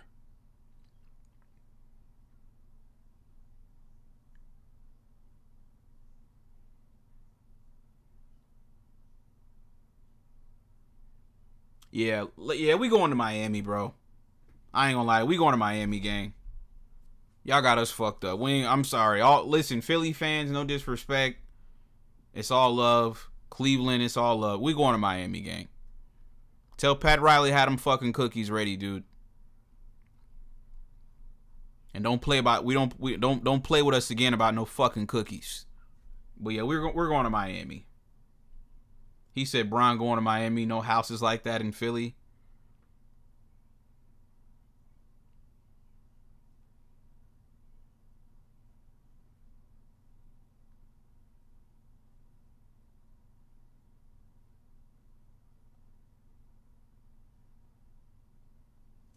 Yeah, we going to Miami, bro. I ain't gonna lie, we going to Miami, gang. Y'all got us fucked up. I'm sorry. Listen, Philly fans, no disrespect. It's all love. Cleveland, it's all love. We going to Miami, gang. Tell Pat Riley had them fucking cookies ready, dude. And don't play with us again about no fucking cookies. But yeah, we're going to Miami. He said Bron going to Miami, no houses like that in Philly.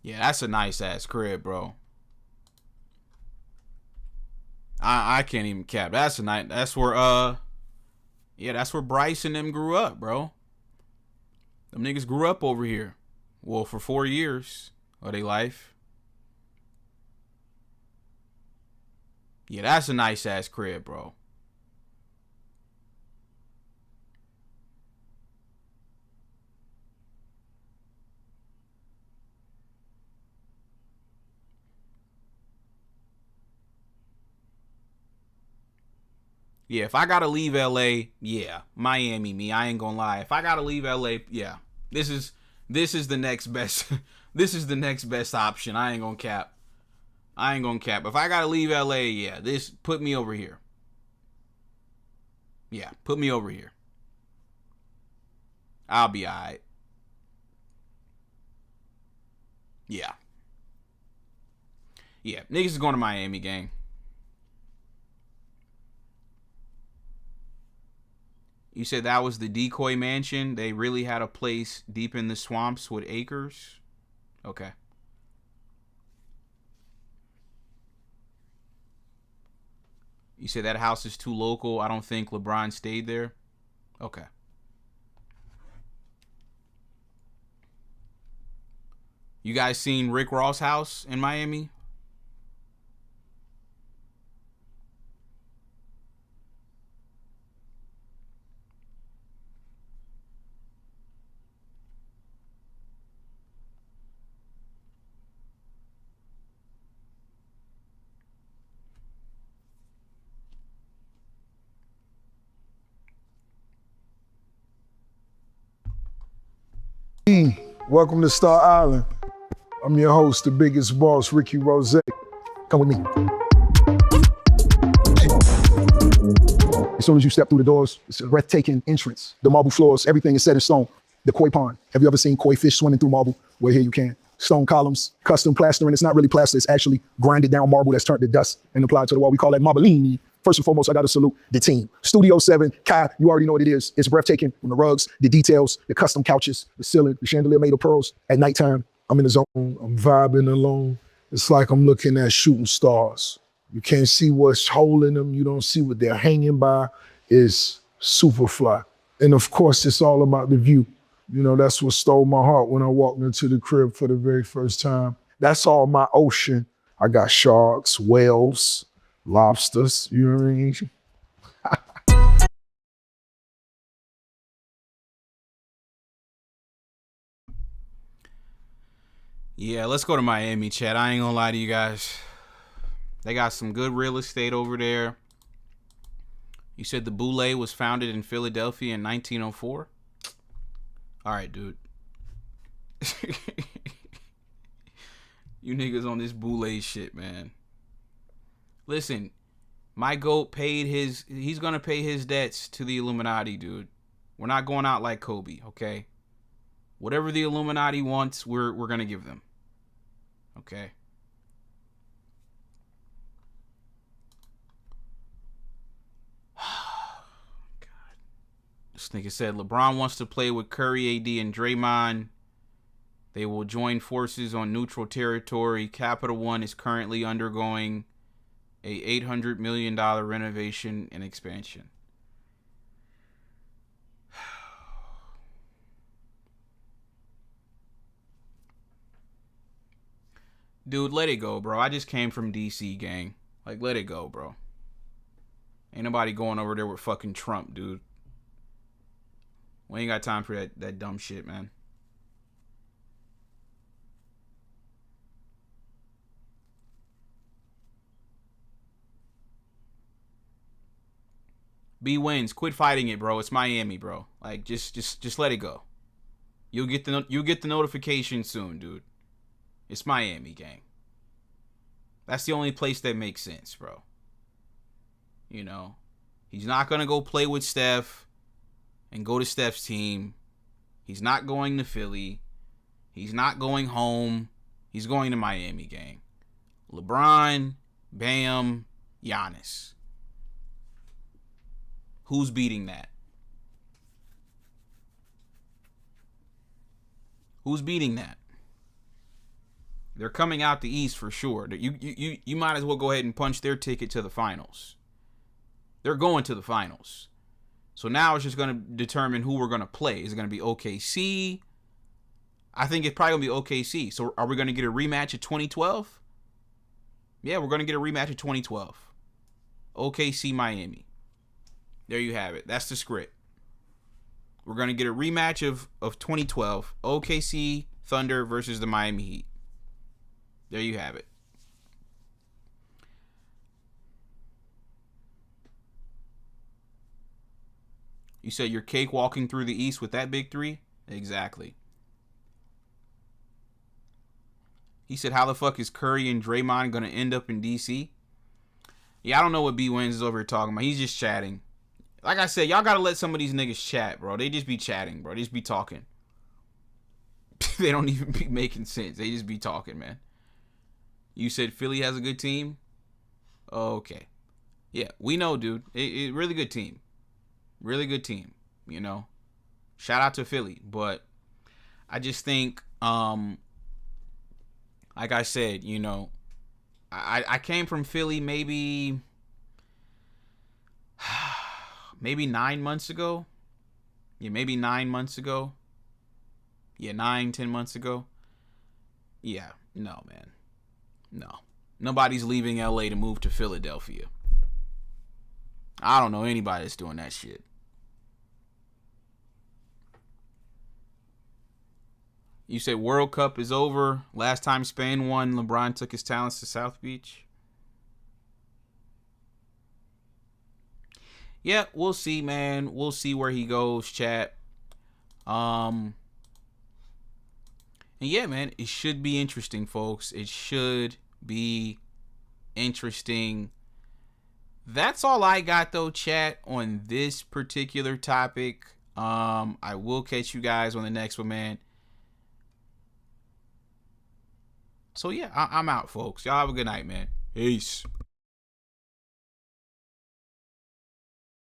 Yeah, that's a nice ass crib, bro. I can't even cap. That's a nice. That's where yeah, that's where Bryce and them grew up, bro. Them niggas grew up over here. Well, for 4 years of their life. Yeah, that's a nice ass crib, bro. Yeah, if I gotta leave LA, yeah, Miami, me. I ain't gonna lie. If I gotta leave LA, yeah, this is the next best. This is the next best option. I ain't gonna cap. If I gotta leave LA, yeah, this put me over here. Yeah, put me over here. I'll be alright. Yeah. Yeah, niggas is going to Miami, gang. You said that was the decoy mansion. They really had a place deep in the swamps with acres. Okay. You said that house is too local. I don't think LeBron stayed there. Okay. You guys seen Rick Ross' house in Miami? Welcome to Star Island. I'm your host, the biggest boss, Ricky Rose. Come with me. As soon as you step through the doors, it's a breathtaking entrance. The marble floors, everything is set in stone. The koi pond. Have you ever seen koi fish swimming through marble? Well, here you can. Stone columns, custom plastering. It's not really plaster. It's actually grinded down marble that's turned to dust and applied to the wall. We call that marbellini. First and foremost, I got to salute the team. Studio 7, Kai, you already know what it is. It's breathtaking from the rugs, the details, the custom couches, the ceiling, the chandelier made of pearls. At nighttime, I'm in the zone. I'm vibing alone. It's like I'm looking at shooting stars. You can't see what's holding them. You don't see what they're hanging by. It's super fly. And of course, it's all about the view. You know, that's what stole my heart when I walked into the crib for the very first time. That's all my ocean. I got sharks, whales, lobsters, you know what I mean? Yeah, let's go to Miami, Chad. I ain't gonna lie to you guys. They got some good real estate over there. You said the Boule was founded in Philadelphia in 1904? All right, dude. You niggas on this Boule shit, man. Listen, my GOAT he's gonna pay his debts to the Illuminati, dude. We're not going out like Kobe, okay? Whatever the Illuminati wants, we're gonna give them. Okay. God. This nigga said LeBron wants to play with Curry, AD, and Draymond. They will join forces on neutral territory. Capital One is currently undergoing a $800 million renovation and expansion. Dude, let it go, bro. I just came from DC, gang. Like, let it go, bro. Ain't nobody going over there with fucking Trump, dude. We ain't got time for that dumb shit, man. B wins. Quit fighting it, bro. It's Miami, bro. Like, just let it go. You'll get the notification soon, dude. It's Miami, gang. That's the only place that makes sense, bro. You know, he's not gonna go play with Steph, and go to Steph's team. He's not going to Philly. He's not going home. He's going to Miami, gang. LeBron, Bam, Giannis. Who's beating that? Who's beating that? They're coming out the East for sure. You might as well go ahead and punch their ticket to the finals. They're going to the finals. So now it's just going to determine who we're going to play. Is it going to be OKC? I think it's probably going to be OKC. So are we going to get a rematch of 2012? Yeah, we're going to get a rematch of 2012. OKC Miami. There you have it. That's the script. We're going to get a rematch of 2012. OKC Thunder versus the Miami Heat. There you have it. You said you're cakewalking through the East with that big three? Exactly. He said, how the fuck is Curry and Draymond going to end up in D.C.? Yeah, I don't know what B. Wins is over here talking about. He's just chatting. Like I said, y'all got to let some of these niggas chat, bro. They just be chatting, bro. They just be talking. They don't even be making sense. They just be talking, man. You said Philly has a good team? Okay. Yeah, we know, dude. Really good team. Really good team, you know. Shout out to Philly. But I just think, like I said, you know, I came from Philly maybe 9 months ago. Yeah, maybe 9 months ago. Yeah, 9-10 months ago. Yeah, no, man. No. Nobody's leaving LA to move to Philadelphia. I don't know anybody that's doing that shit. You said World Cup is over. Last time Spain won, LeBron took his talents to South Beach. Yeah, we'll see, man. We'll see where he goes, chat. And yeah, man, it should be interesting, folks. It should be interesting. That's all I got, though, chat, on this particular topic. I will catch you guys on the next one, man. So yeah, I'm out, folks. Y'all have a good night, man. Peace.